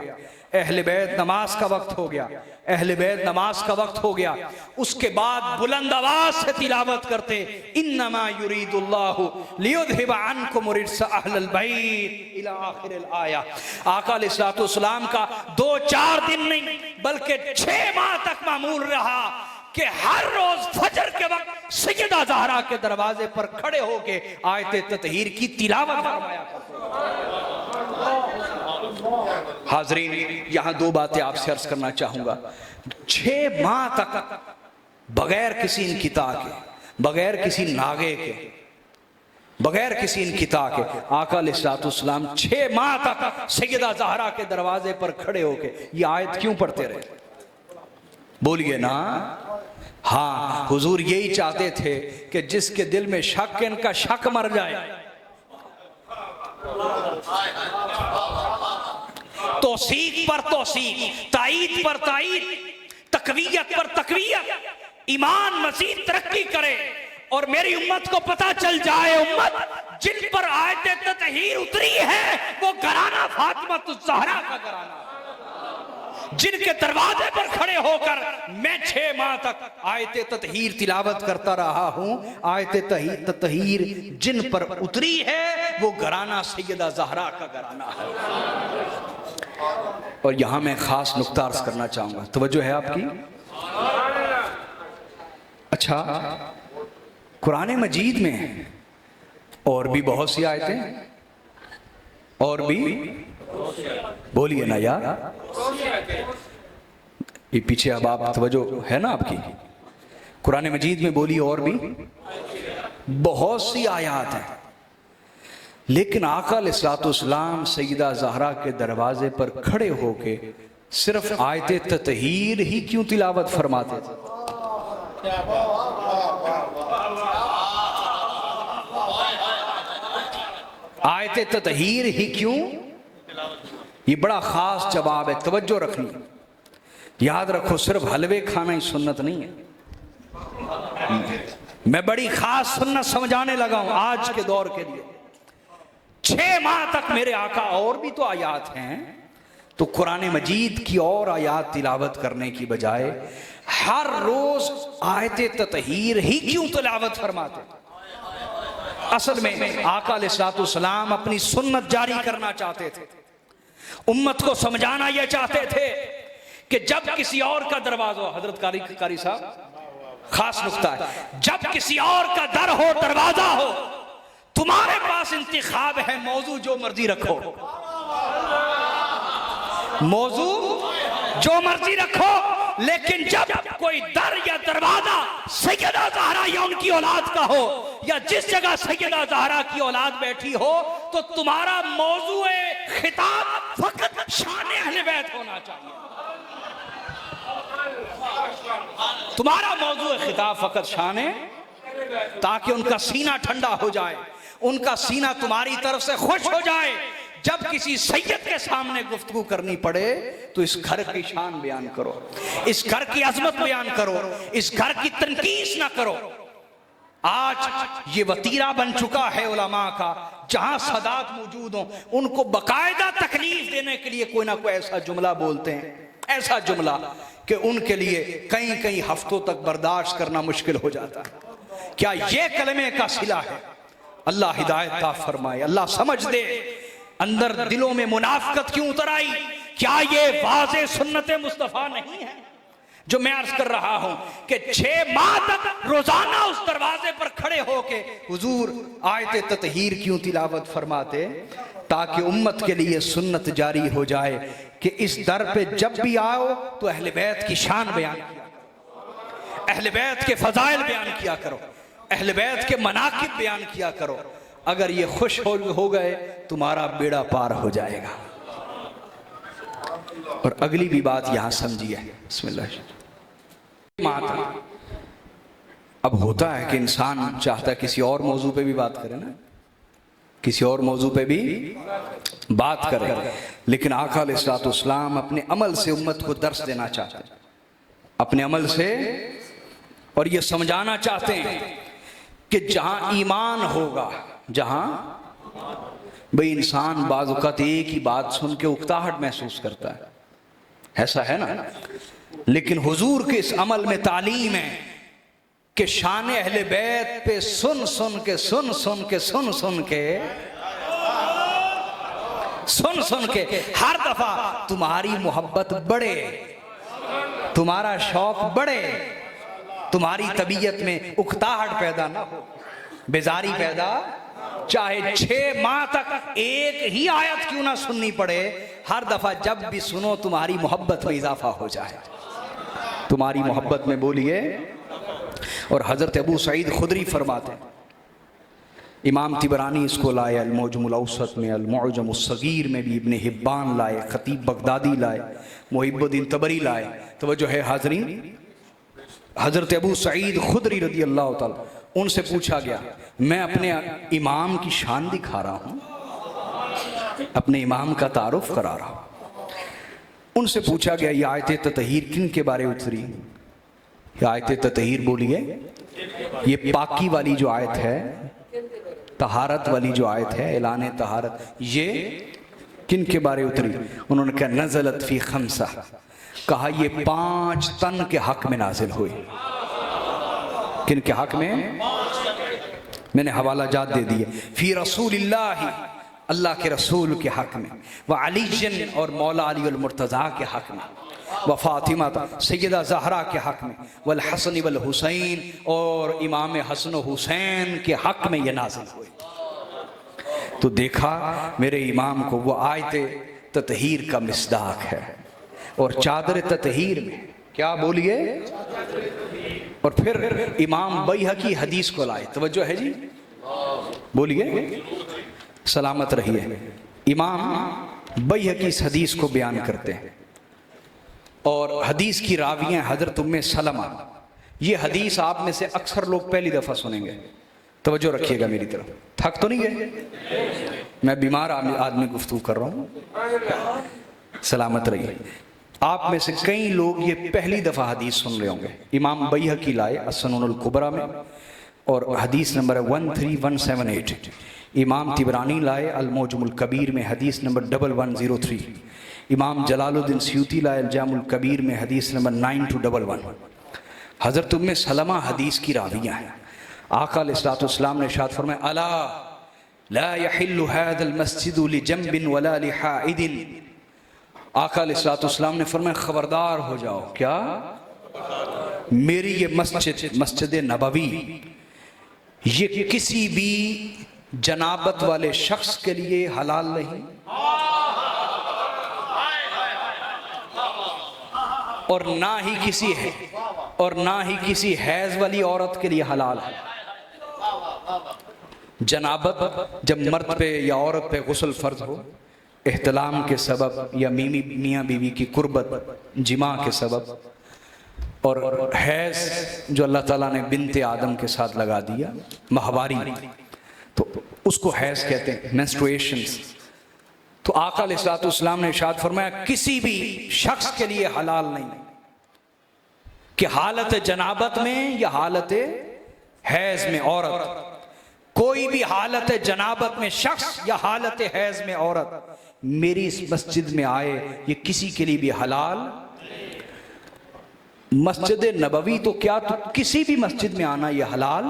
अहले बैत नमाज का वक्त हो गया, अहले बैत नमाज का वक्त हो गया। उसके बाद बुलंद आवाज से तिलावत करते, इन्नमा युरीदुल्लाहु लियुज़हिबा अन्कुम रिज्स अहलल बैत इला आखिरिल आया। आका अलैहिस्सलातु वस्सलाम का 2-4 दिन नहीं बल्कि 6 माह तक मामूल रहा कि हर रोज फजर के वक्त सैयदा ज़हरा के दरवाजे पर खड़े होके आयत ततहीर की तिलावत फरमाया करते। हाजरीन, यहां 2 बातें आपसे अर्ज करना चाहूंगा। 6 माह तक बगैर किसी इनकिता के, बगैर किसी नागे के, बगैर किसी इनकिता के आका अलैहिस्सलातु वस्सलाम 6 माह तक सैयदा ज़हरा के दरवाजे पर खड़े होके ये आयत क्यों पढ़ते रहे? बोलिए ना। हाँ, हुजूर यही चाहते थे कि जिसके दिल में शक है, इनका शक मर जाए। तौसीक पर तौसीक, ताईद पर ताईद, तकवीयत पर तकवीयत, ईमान मज़ीद तरक्की करे और मेरी उम्मत को पता चल जाए, उम्मत जिन पर आयत ततहीर उतरी है वो घराना फातिमा ज़हरा का घराना, जिनके दरवाजे पर खड़े होकर मैं 6 माह तक आयत ततहीर तिलावत करता रहा हूं। आयत ततहीर जिन पर उतरी है वो घराना सैयदा ज़हरा का घराना है। और यहां मैं खास नुक्ता अर्ज करना चाहूंगा, तवज्जो है आपकी? अच्छा, कुरान मजीद में और भी बहुत सी आयतें, और भी बोलिए ना यार, ये पीछे अब आप तवज्जो है ना आपकी? कुरान मजीद में बोलिए और भी बहुत सी आयत हैं, लेकिन आका अलैहिस्सलातु वस्सलाम सैयदा ज़हरा के दरवाजे पर खड़े होके सिर्फ आयत ततहीर ही क्यों तिलावत फरमाते थे? आयत ततहीर ही क्यों? ये बड़ा खास जवाब है, तवज्जो रखनी, याद रखो, सिर्फ हलवे खाना ही सुन्नत नहीं है। मैं बड़ी खास सुन्नत समझाने लगा हूं आज के दौर के लिए। 6 माह तक मेरे आका, और भी तो आयात हैं, तो कुरान मजीद की और आयात तिलावत करने की बजाय हर रोज आयत ततहीर ही क्यों तिलावत फरमाते? असल में आका अलैहिस्सलातु वस्सलाम अपनी सुन्नत जारी करना चाहते थे, उम्मत को समझाना यह चाहते थे कि जब किसी और का दरवाजा, हजरत कारी साहब खास नुक्ता है, जब किसी और का दर हो, दरवाजा हो, तुम्हारे पास इंतखाब है, मौजू जो मर्जी रखो, मौजू जो मर्जी रखो, लेकिन जब कोई दर या दरवाजा सैयदा ज़हरा या उनकी औलाद का हो, या जिस जगह सैयदा ज़हरा की औलाद बैठी हो, तो तुम्हारा मौजूए खिताब फकत शान अहले बैत होना चाहिए। तुम्हारा मौजूए खिताब फकत शान है, ताकि उनका सीना ठंडा हो जाए, उनका सीना तुम्हारी तरफ से खुश हो जाए। जब किसी सैयद के सामने गुफ्तगू करनी पड़े तो इस घर की शान बयान करो, इस घर की अजमत बयान करो, इस घर की तनकीस ना करो। आज ये वतीरा बन चुका है उलमा का, जहां सदात मौजूद हो उनको बकायदा तकलीफ देने के लिए कोई ना कोई ऐसा जुमला बोलते हैं, ऐसा जुमला कि उनके लिए कई कई हफ्तों तक बर्दाश्त करना मुश्किल हो जाता है। क्या ये कलमे का सिला है? अल्लाह हिदायत ता फरमाए, अल्लाह समझ दे। अंदर दिलों में मुनाफिकत क्यों उतर आई? क्या ये वाज़े सुन्नत मुस्तफ़ा नहीं है? जो मैं अर्ज कर रहा हूं कि 6 माह तक रोजाना उस दरवाजे पर खड़े होके हुजूर आयत ततहीर क्यों तिलावत फरमाते, ताकि उम्मत के लिए सुन्नत जारी हो जाए कि इस दर पे जब भी आओ तो अहले बैत की शान बयान किया, अहले बैत के फजाइल बयान किया करो, अहले बैत के मनाकिब बयान किया करो। अगर ये खुश हो गए तुम्हारा बेड़ा पार हो जाएगा। और अगली भी बात यहां समझिए, बिस्मिल्लाह। अब होता है कि इंसान चाहता है किसी और मौजू पे भी बात करे ना, किसी और मौजू पे भी बात करे, लेकिन आका अलैहिस्सलाम अपने अमल से उम्मत को दर्स देना चाहते हैं, अपने अमल से, और ये समझाना चाहते हैं कि जहां ईमान होगा, जहां भाई इंसान बाज़ औक़ात एक ही बात सुन के उकताहट महसूस करता है, ऐसा है ना, लेकिन हुजूर के इस अमल में तालीम है कि शान अहले बैत पे सुन सुन के हर दफा तुम्हारी मोहब्बत बढ़े, तुम्हारा शौक बढ़े, तुम्हारी तबीयत में उकताहट पैदा ना हो, बेजारी पैदा, चाहे 6 माह तक एक ही आयत क्यों ना सुननी पड़े, हर दफा जब भी सुनो तुम्हारी मोहब्बत में इजाफा हो जाए, तुम्हारी मोहब्बत में बोलिए। और हजरत अबू सईद खुदरी फरमाते हैं, इमाम तिबरानी इसको लाए अल-मुअजमुल औसत में, अल-मुअजमुस सगीर में भी इब्ने हिब्बान लाए, खतीब बगदादी लाए, मुहिब्बुद्दीन तबरी लाए। तवज्जो है हाज़रीन, हजरत अबू सईद खुदरी रदी अल्लाह ताला, उनसे पूछा गया, मैं अपने इमाम की शान दिखा रहा हूं, अपने इमाम का तारुफ करा रहा हूं। उनसे पूछा गया, ये आयत ततहीर किन के बारे उतरी? ये आयत ततहीर बोलिए, ये पाकी वाली जो आयत है, तहारत वाली जो आयत है, ऐलान तहारत, ये किन के बारे उतरी? उन्होंने कहा नज़लत फी खमसा, कहा ये 5 तन के हक में नाजिल हुई। किन के हक में? मैंने हवाला जात दे दिए, फी रसूलिल्लाह, अल्लाह के रसूल के हक में, व अलीजन, और मौला अली अल मुर्तज़ा के हक में, व फातिमा सैयदा ज़हरा के हक में, वल हसन वल हुसैन, और इमाम हसन हुसैन के हक में ये नाज़िल हुई। तो देखा मेरे इमाम को वो आयत ततहीर का मिस्दाक है, और चादर ततहीर में क्या बोलिए, और फिर इमाम बैहकी हदीस को लाए। तवज्जो है जी, बोलिए, सलामत रहिए। इमाम बैहकी इस हदीस को बयान करते हैं, और हदीस की रावियाँ हजरत उम्मे सलमा। ये हदीस आप में से अक्सर लोग पहली दफ़ा सुनेंगे, तवज्जो रखिएगा मेरी तरफ, थक तो नहीं गए? मैं बीमार आदमी गुफ्तगू कर रहा हूँ, सलामत रहिए। आप में से कई लोग ये पहली दफ़ा हदीस सुन रहे होंगे। इमाम बैहकी लाए अस्सनुनुल कुबरा में, और हदीस नंबर 13178। इमाम तिबरानी लाए अल-मुअजमुल कबीर में हदीस नंबर 1103। इमाम जलालुद्दीन सयूती लाए अल-जामुल कबीर में हदीस नंबर 9211। हज़रत उम्मे सलमा हदीस की रावियाँ हैं। आका अलैहिस्सलाम ने इरशाद फरमाया, अला ला यहिल्लु हाज़ल मस्जिदु लिजंबिन वला लिहाइदिन। आका अलैहिस्सलाम ने फरमाया, खबरदार हो जाओ, क्या? मेरी ये मस्जिद नबवी, ये किसी भी जनाबत वाले शख्स के लिए हलाल नहीं, और ना ही किसी हैज वाली औरत के लिए हलाल है। जनाबत जब मर्द पे या औरत पे गुस्ल फर्ज हो, एहतलाम के सबब, या मियाँ बीवी की कुर्बत जिमा के सबब, और हैज जो अल्लाह ताला ने बिन्ते आदम के साथ लगा दिया, माहवारी, तो उसको हैज कहते हैं, मेंस्ट्रुएशंस। तो आका अलैहिस्सलाम ने इरशाद फरमाया, किसी भी शख्स के लिए हलाल नहीं कि हालत जनाबत में या हालत हैज में औरत, कोई भी हालत जनाबत में शख्स या हालत हैज में औरत मेरी इस मस्जिद में आए, ये किसी के लिए भी हलाल। मस्जिद नबवी तो क्या, तो किसी भी मस्जिद में आना ये हलाल,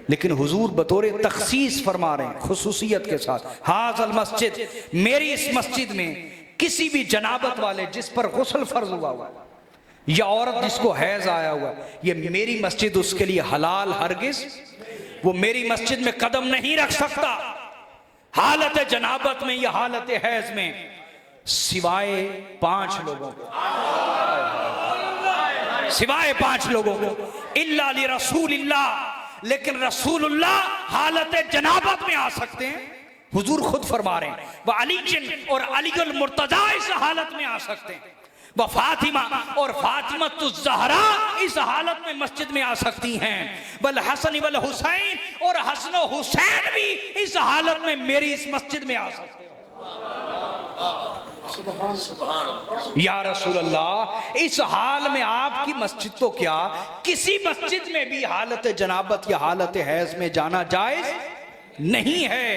लेकिन हुजूर बतौर तखसीस फरमा रहे हैं, खुसूसियत के साथ, हाज़ल मस्जिद, मेरी इस मस्जिद में किसी भी जनाबत वाले जिस पर गुस्ल फर्ज हुआ या औरत जिसको हैज आया हुआ, ये मेरी मस्जिद उसके लिए हलाल हरगिज, वो मेरी मस्जिद में कदम नहीं रख सकता हालत जनाबत में या हालत हैज में, सिवाय 5 लोगों को, सिवाय 5 लोगों को, इल्ला लि रसूलिल्लाह, लेकिन रसूलुल्लाह हालत जनाबत में आ सकते हैं। हुजूर खुद फरमा रहे हैं वह अली और अलीउल मुर्तजा इस हालत में आ सकते हैं, वह फातिमा और फातिमा ज़हरा इस हालत में मस्जिद में आ सकती हैं, बल हसन वल हुसैन और हसन हुसैन भी इस हालत में मेरी इस मस्जिद में आ सकते हैं। या रसूल अल्लाह, इस हाल में आपकी मस्जिद तो क्या, किसी मस्जिद में भी हालत जनाबत या हालत हैज में जाना जायज नहीं है।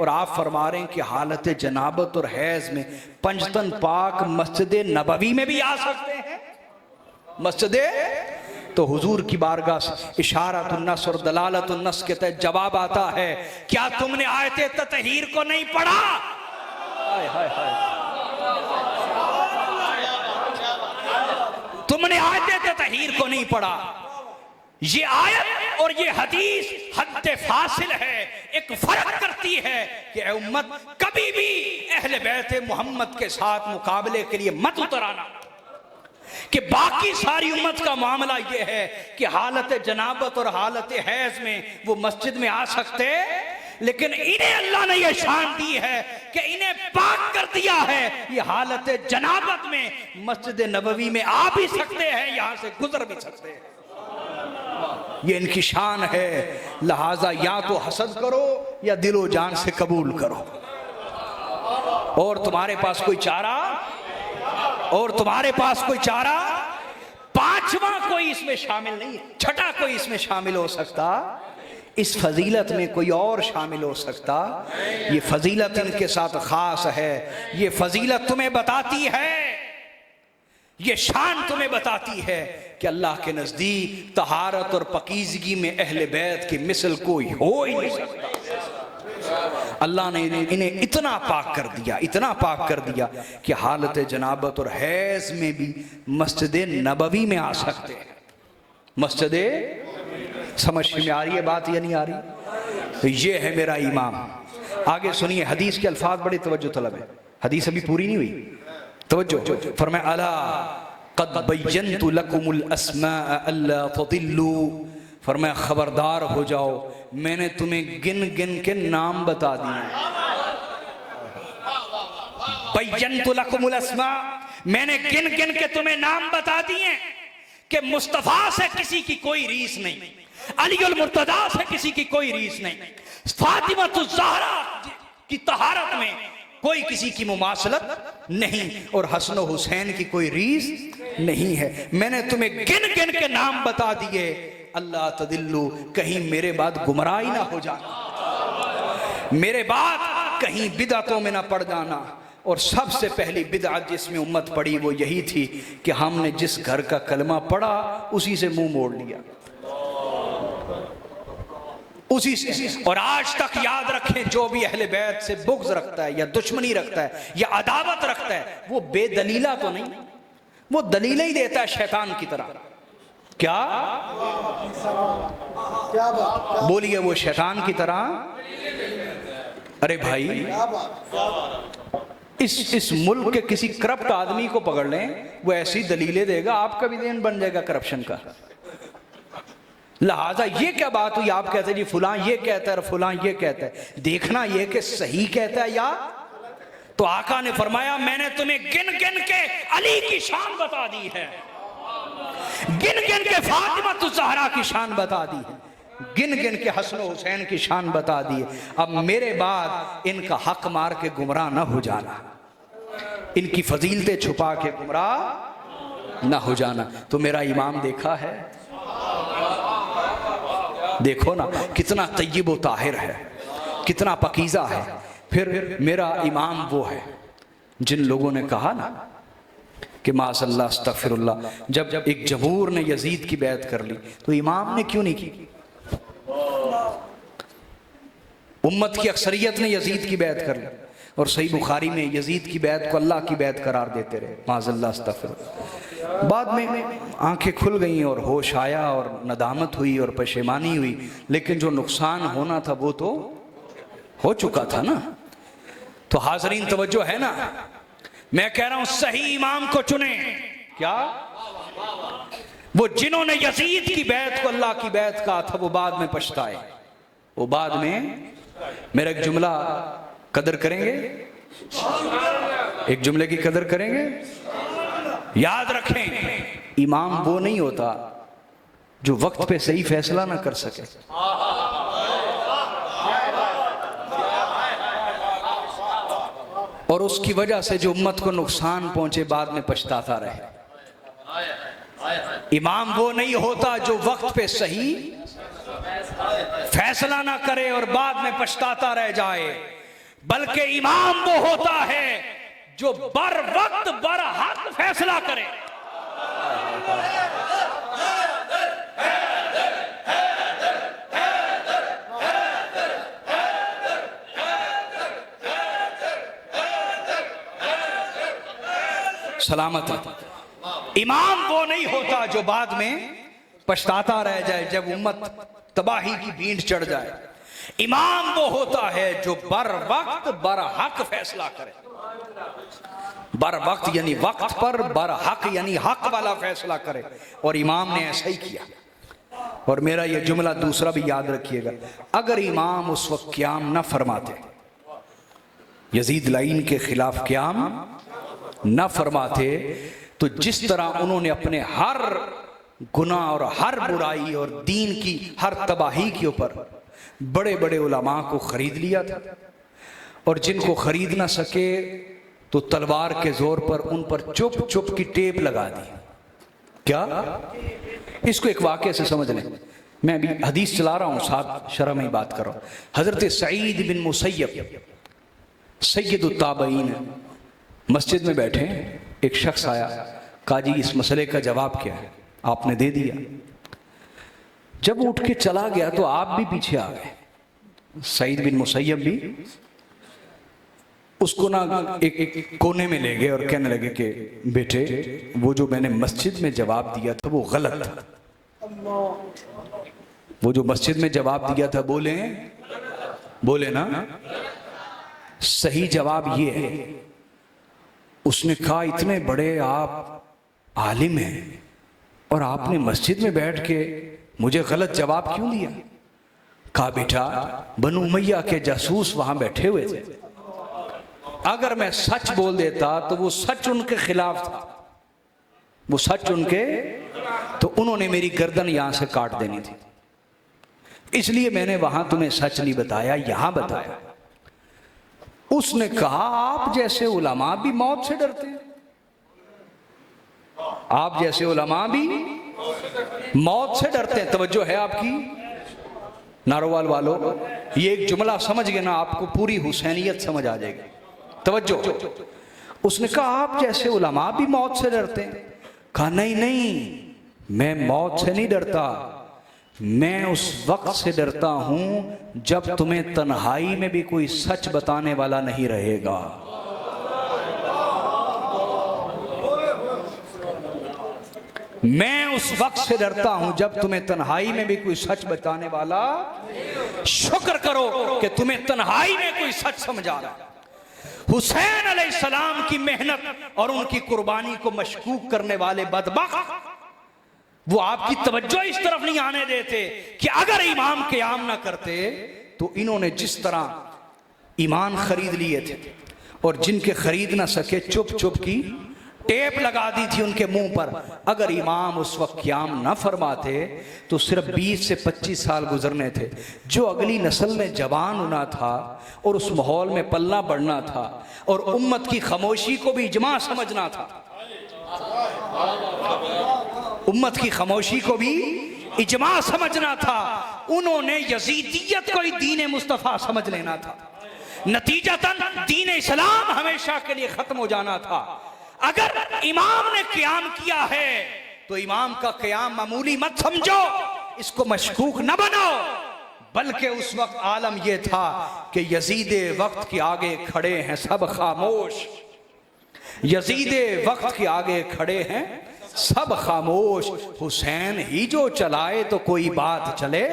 और आप फरमा रहे हैं कि हालत जनाबत और हैज में पंजतन पाक मस्जिद नबवी में भी आ सकते हैं। मस्जिद तो हुजूर की बारगाह से इशारतुन्नस और दलालतुन्नस के तहत जवाब आता है, क्या तुमने आयते ततहीर को नहीं पढ़ा? हाय हाय हाय, तुमने आयते ततहीर को नहीं पढ़ा। ये आयत और ये हदीस हद फासिल है, एक फर्क करती है कि ए उम्मत, कभी भी अहले बैत मोहम्मद के साथ मुकाबले के लिए मत उतर आना। कि बाकी सारी उम्मत का मामला ये है कि हालत जनाबत और हालत हैज में वो मस्जिद में आ सकते, लेकिन इन्हें अल्लाह ने यह शान दी है कि इन्हें पाक कर दिया है, ये हालत जनाबत में मस्जिद नबवी में आ भी सकते हैं, यहां से गुजर भी सकते हैं। ये इनकी शान है, लिहाजा या तो हसद करो या दिलो जान से कबूल करो। और तुम्हारे पास कोई चारा, और तुम्हारे पास कोई चारा, 5वां कोई इसमें शामिल नहीं, छठा कोई इसमें शामिल हो सकता, इस फजीलत में कोई और शामिल हो सकता। ये फजीलत इनके साथ खास है, ये फजीलत तुम्हें बताती है, ये शान तुम्हें बताती है कि अल्लाह के नजदीक तहारत और पकीजगी में अहले बैत की मिसल कोई हो ही नहीं सकता। अल्लाह ने इन्हें इतना पाक कर दिया, इतना पाक कर दिया कि हालत जनाबत और हैज में भी मस्जिद नबवी में आ सकते हैं। मस्जिद, समझ में आ रही है बात या नहीं आ रही? तो ये है मेरा इमाम। आगे सुनिए, हदीस के अल्फाज बड़े तवज्जो तलब है, हदीस अभी पूरी नहीं हुई, तवज्जो। फरमाया अला क़द बय्यन्तु लकुमुल अस्माअ अल्ला तदिल्लू, फरमाया खबरदार हो जाओ, मैंने तुम्हें गिन गिन के नाम बता दिए। बय्यन्तु लकुमुल अस्मा, मैंने गिन गिन के तुम्हें नाम बता दिए कि मुस्तफा से किसी की कोई रीस नहीं, अलीउल मुर्तजा से किसी की कोई रीस नहीं, फातिमा ज़हरा की तहारत में कोई किसी की मुमासलत नहीं, और हसन हुसैन की कोई रीस नहीं है। मैंने तुम्हें गिन गिन के नाम बता दिए, अल्लाह तदिल्लु, कहीं मेरे बाद गुमराही ना हो जाना, मेरे बाद कहीं बिदअतों में ना पड़ जाना। और सबसे पहली बिदअत जिसमें उम्मत पड़ी वो यही थी कि हमने जिस घर का कलमा पढ़ा उसी से मुंह मोड़ लिया, उसी से। और आज तक याद रखें, जो भी अहले बैत से बुग़्ज़ रखता है या दुश्मनी रखता है या अदावत रखता है, वो बेदलीला तो नहीं, वो दलीलें ही देता है शैतान की तरह। क्या बोलिए, वो शैतान की तरह। अरे भाई, इस मुल्क के किसी करप्ट आदमी को पकड़ लें, वो ऐसी दलीलें देगा आपका भी देन बन जाएगा करप्शन का। लिहाजा ये क्या बात हुई, आप कहते हैं जी फुलां ये कहता है, फुलां ये कहता है, देखना ये कि सही कहता है या। तो आका ने फरमाया, मैंने तुम्हें गिन गिन के अली की शान बता दी है, गिन गिन के फातिमा ज़हरा की शान बता दी है, गिन गिन के हसन हुसैन की शान बता दी है। अब मेरे बाद इनका हक मार के गुमराह ना हो जाना, इनकी फजीलतें छुपा के गुमराह ना हो जाना। तो मेरा इमाम देखा है, देखो ना कितना तय्यब व ताहिर है, कितना पकीज़ा है। फिर मेरा इमाम वो है जिन लोगों ने कहा ना कि माशअल्लाह अस्तगफिरुल्लाह, जब एक जमहूर ने यजीद की बैत कर ली तो इमाम ने क्यों नहीं की? उम्मत की अक्सरियत ने यजीद की बैत कर ली, और सही बुखारी में यजीद की बैत को अल्लाह की बैत करार देते रहे, माज़ल्लाह अस्तग़फिरुल्लाह। बाद में आंखें खुल गईं और होश आया और नदामत हुई और पशेमानी हुई, लेकिन जो नुकसान होना था वो तो हो चुका था ना। तो हाज़रीन तवज्जो है ना, मैं कह रहा हूं सही इमाम को चुने। क्या वो जिन्होंने यजीद की बैत को अल्लाह की बैत कहा था वो बाद में पछताए, वो बाद में। मेरा एक जुमला कदर करेंगे, एक जुमले की कदर करेंगे, याद रखें, इमाम वो नहीं होता जो वक्त पे सही फैसला ना कर सके। और उसकी वजह से जो उम्मत को नुकसान पहुंचे बाद में पछताता रहे। इमाम वो नहीं होता जो वक्त पे सही फैसला ना करे और बाद में पछताता रह जाए, बल्कि इमाम वो होता है जो बर वक्त बर हक फैसला करे। सलामत है। इमाम वो नहीं होता जो बाद में पछताता रह जाए जब उम्मत तबाही की भीड़ चढ़ जाए। इमाम वो होता है जो बर वक्त बर हक फैसला करे। बर वक्त यानी वक्त पर, बर हक यानी हक वाला फैसला करे, और इमाम ने ऐसा ही किया। और मेरा ये जुमला दूसरा भी याद रखिएगा, अगर इमाम उस वक्त क़याम न फरमाते, यजीद लाइन के खिलाफ क़याम न फरमाते, तो जिस तरह उन्होंने अपने हर गुनाह और हर बुराई और दीन की हर तबाही के ऊपर बड़े बड़े उलमा को खरीद लिया था, और जिनको खरीद ना सके तो तलवार के जोर पर उन पर चुप चुप की टेप लगा दी। क्या? इसको एक वाक़े से समझ लें। मैं अभी हदीस चला रहा हूँ, साथ शरह में ही बात कर रहा हूँ। हज़रत सईद बिन मुसय्यब सैयदुत ताबईन मस्जिद में बैठे, एक शख्स आया, कहा जी इस मसले का जवाब क्या है? आपने दे दिया। जब उठ के चला गया तो आप भी पीछे आ गए। सईद बिन मुसय्यब भी उसको ना एक कोने में ले गए और कहने लगे कि बेटे, वो जो मैंने मस्जिद में जवाब दिया था वो गलत था। वो जो मस्जिद में जवाब दिया था, बोले ना, सही जवाब ये है। उसने कहा इतने बड़े आप आलिम हैं और आपने मस्जिद में बैठ के मुझे गलत जवाब क्यों दिया? कहा बेटा, बनु उमैया के जासूस वहां बैठे हुए थे, अगर मैं सच बोल देता तो वो सच उनके खिलाफ था, वो सच उनके, तो उन्होंने मेरी गर्दन यहां से काट देनी थी। इसलिए मैंने वहां तुम्हें सच नहीं बताया, यहां बताया। उसने कहा आप जैसे उलमा भी मौत से डरते हैं, आप जैसे उलमा भी मौत से डरते हैं। तवज्जो है आपकी नारोवाल वालों, ये एक जुमला समझ गए ना, आपको पूरी हुसैनियत समझ आ जाएगी। तवज्जो। उसने कहा आप जैसे उलमा भी मौत से डरते हैं। कहा नहीं नहीं, मैं मौत से नहीं डरता, मैं उस वक्त से डरता हूं जब तुम्हें तन्हाई में भी कोई सच बताने वाला नहीं रहेगा। मैं उस वक्त से डरता हूं जब तुम्हें तन्हाई में भी कोई सच बताने वाला, शुक्र करो कि तुम्हें तन्हाई में कोई सच समझा रहा। हुसैन अलैहिस्सलाम की मेहनत और उनकी कुर्बानी को मशकूक करने वाले बदबख्त, वो आपकी तवज्जो इस तरफ नहीं आने देते कि अगर इमाम क़याम ना करते तो इन्होंने जिस तरह ईमान खरीद लिए थे और जिनके खरीद ना सके चुप चुप की टेप लगा दी थी उनके मुंह पर, अगर इमाम उस वक्त क़याम ना फरमाते तो सिर्फ 20 से 25 साल गुजरने थे। जो अगली नस्ल ने जवान होना था और उस माहौल में पलना बढ़ना था और उम्मत की खामोशी को भी इजमा समझना था, उम्मत की खामोशी को भी इजमा समझना था, उन्होंने यजीदियत को ही दीन मुस्तफ़ा समझ लेना था। नतीजतन दीन इस्लाम हमेशा के लिए खत्म हो जाना था। अगर इमाम ने क़याम किया है तो इमाम का क़याम मामूली मत समझो, इसको मशकूक न बनाओ, बल्कि उस वक्त आलम यह था कि यजीद वक्त के आगे खड़े हैं सब खामोश, यजीद वक्त के आगे खड़े हैं सब खामोश। हुसैन ही जो चलाए तो कोई बात चले।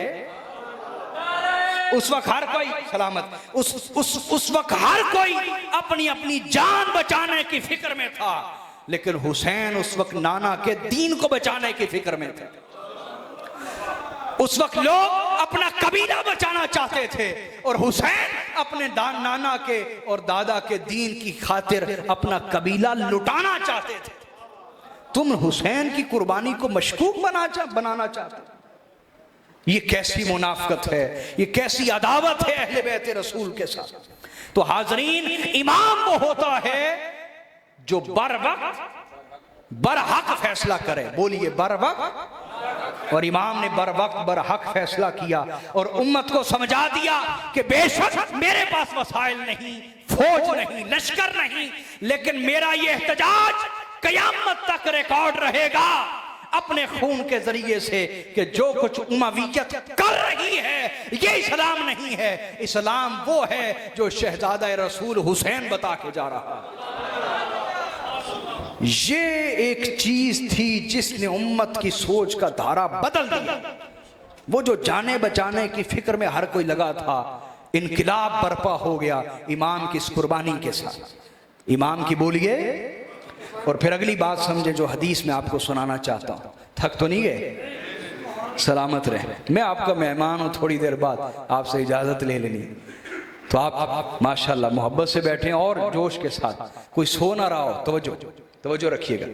उस वक्त हर कोई सलामत, उस वक्त हर कोई अपनी अपनी जान बचाने की फिक्र में था, लेकिन हुसैन उस वक्त नाना के दीन को बचाने की फिक्र में थे। उस वक्त लोग अपना कबीला बचाना चाहते थे और हुसैन अपने नाना के और दादा के दीन की खातिर अपना कबीला लुटाना चाहते थे। तुम हुसैन की कुर्बानी को मशकूक बनाना चाहते। ये कैसी मुनाफकत है, ये कैसी अदावत है अहले बैत रसूल के साथ। तो हाजरीन, इमाम वो होता है जो बर वक्त बरहक फैसला करे। बोलिए बर वक्त। और इमाम ने बर वक्त बरहक फैसला किया और उम्मत को समझा दिया कि बेशक मेरे पास वसाइल नहीं, फौज नहीं, लश्कर नहीं, लेकिन मेरा ये एहतजाज कयामत तक रिकॉर्ड रहेगा अपने खून के जरिए से कि जो कुछ उमवियत कर रही है ये इस्लाम नहीं है। इस्लाम वो है जो शहजादा रसूल हुसैन बता के जा रहा है। ये एक चीज थी जिसने उम्मत की सोच का धारा बदल दिया। वो जो जाने बचाने की फिक्र में हर कोई लगा था, इनकिलाब बर्पा हो गया इमाम की इस कुर्बानी के साथ। इमाम की बोलिए। और फिर अगली बात समझे जो हदीस में आपको सुनाना चाहता हूं। थक तो नहीं गए? सलामत रहे। मैं आपका मेहमान हूं, थोड़ी देर बाद आपसे इजाजत ले लेनी, तो आप माशाल्लाह मोहब्बत से बैठे और जोश के साथ। कोई सो ना रहा हो, तवज्जो रखिएगा।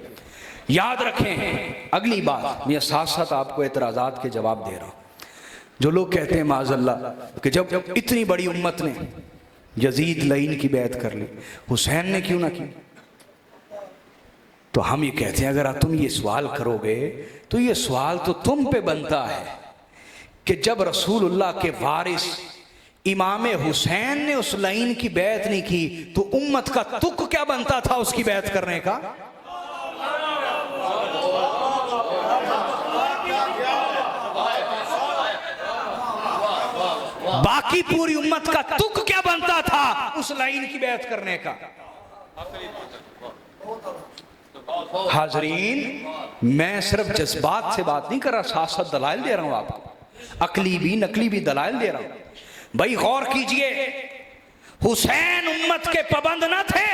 याद रखें अगली बात, मैं साथ साथ आपको एतराज़ात के जवाब दे रहा हूं। जो लोग कहते हैं माज़अल्लाह कि जब इतनी बड़ी उम्मत ने यजीद लईन की बैत कर ली, हुसैन ने क्यों ना की? तो हम ये कहते हैं अगर तुम ये सवाल करोगे तो ये सवाल तो तुम पे बनता है कि जब रसूलुल्लाह के वारिस इमाम हुसैन ने उस लाइन की बैत नहीं की तो उम्मत का तुक क्या बनता था उसकी बैत करने का? बाकी पूरी उम्मत का तुक क्या बनता था उस लाइन की बैत करने का? हाजरीन, मैं सिर्फ जज्बात से बात नहीं कर रहा, साथ साथ दलाइल दे रहा हूं आपको, अकली भी नकली भी दलाइल दे रहा हूं। भाई गौर कीजिए, हुसैन उम्मत के पाबंद न थे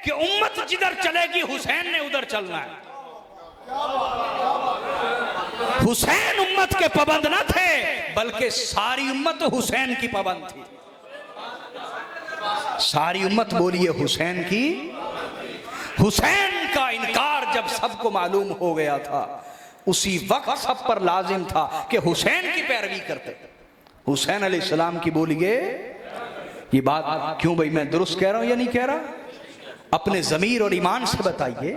कि उम्मत जिधर चलेगी हुसैन ने उधर चलना है। हुसैन उम्मत के पाबंद न थे, बल्कि सारी उम्मत हुसैन की पाबंद थी। सारी उम्मत बोलिए हुसैन की। हुसैन का इनकार जब सबको मालूम हो गया था, उसी वक्त सब पर लाजिम था कि हुसैन की पैरवी करते। हुसैन अलैहिस्सलाम की बोलिए। ये बात क्यों भाई मैं दुरुस्त कह रहा हूं या नहीं कह रहा? अपने ज़मीर और ईमान से बताइए।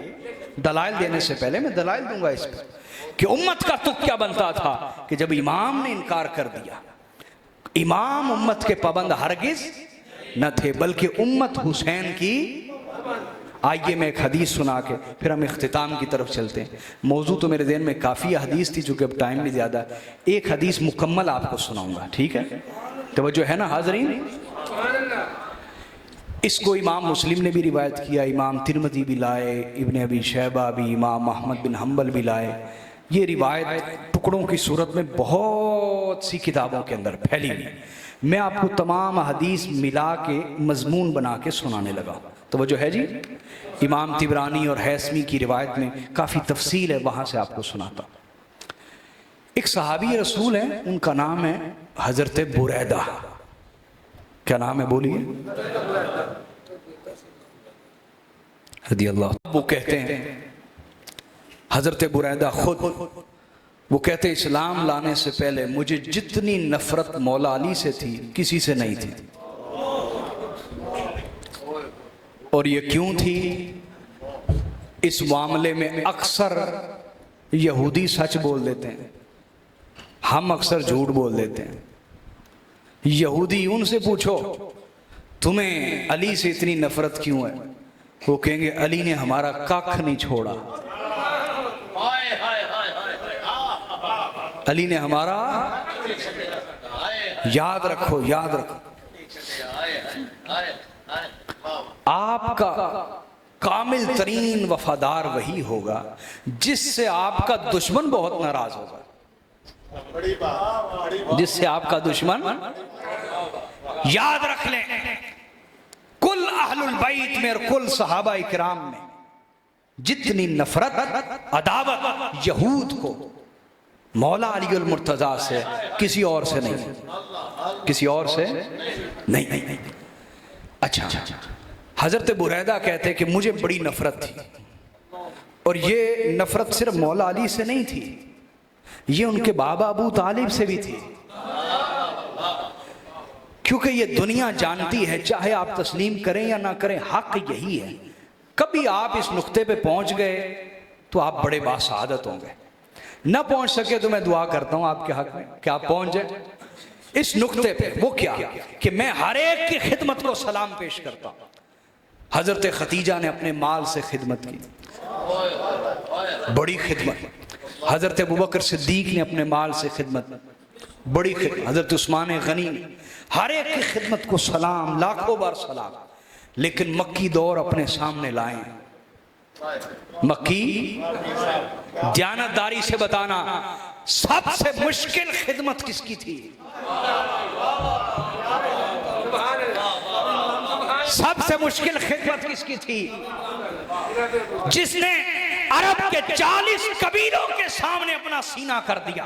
दलाइल देने से पहले मैं दलाइल दूंगा इस पर कि उम्मत का तुक क्या बनता था कि जब इमाम ने इनकार कर दिया। इमाम उम्मत के पाबंद हरगिज न थे, बल्कि उम्मत हुसैन की। आइए मैं एक हदीस सुना के फिर हम इख्तिताम की तरफ चलते हैं। मौजू तो मेरे ज़हन में काफ़ी हदीस थी, चूँकि अब टाइम भी ज़्यादा। एक हदीस मुकम्मल आपको सुनाऊंगा, ठीक है? तवज्जो है ना हाज़रीन? इसको इमाम मुस्लिम ने भी रिवायत किया, इमाम तिरमिज़ी भी लाए, इब्न अबी शैबा भी, इमाम अहमद बिन हम्बल भी लाए। ये रिवायत टुकड़ों की सूरत में बहुत सी किताबों के अंदर फैली हुई। मैं आपको तमाम हदीस मिला के मजमून बना के सुनाने लगा। तवज्जो है जी? इमाम तिबरानी और हैसमी की रिवायत में काफ़ी तफसील है, वहाँ से आपको सुनाता। एक सहाबी रसूल है, उनका नाम है हज़रत बुरैदा। क्या नाम है बोलिए? रज़ियल्लाहु। वो कहते हैं हज़रत बुरैदा खुद, वो कहते हैं इस्लाम लाने से पहले मुझे जितनी नफरत मौला अली से थी किसी से नहीं थी। और ये क्यों थी? इस मामले में अक्सर यहूदी सच बोल देते हैं, हम अक्सर झूठ बोल देते हैं। यहूदी उनसे पूछो तुम्हें अली से इतनी नफरत क्यों है, वो कहेंगे अली ने हमारा कख नहीं छोड़ा, अली ने हमारा। याद रखो, याद रखो, आपका कामिल तरीन वफादार वही होगा जिससे आपका दुश्मन बहुत नाराज होगा। जिससे आपका दुश्मन, याद रख लें, कुल अहलुल बैत में और कुल सहाबा इकराम में जितनी नफरत अदावत यहूद को मौला अलीउल मुर्तजा से, किसी और से नहीं, किसी और से नहीं, नहीं, नहीं। अच्छा, हजरत बुरैदा कहते कि मुझे बड़ी नफरत थी, और ये नफरत सिर्फ मौला अली से नहीं थी, ये उनके बाबा अबू तालिब से भी थी। क्योंकि ये दुनिया जानती है, चाहे आप तस्लीम करें या ना करें, हक यही है। कभी आप इस नुक्ते पे पहुंच गए तो आप बड़े बासादत होंगे, ना पहुंच सके तो मैं दुआ करता हूं आपके हक में कि आप पहुंच जाए इस नुक्ते पे। वो क्या कि मैं हर एक की खिदमत को सलाम पेश करता हूं। हजरत खतीजा ने अपने माल से खिदमत की, बड़ी खिदमत। हजरत अबू बकर सिद्दीक ने अपने माल से खिदमत, बड़ी खिदमत। हजरत उस्मान गनी ने, हर एक की खिदमत को सलाम, लाखों बार सलाम। लेकिन मक्की दौर अपने सामने लाए, मक्की दयानतदारी से बताना, सबसे मुश्किल खिदमत किसकी थी? सबसे मुश्किल खिदमत किसकी थी? जिसने अरब के 40 कबीलों के सामने अपना सीना कर दिया,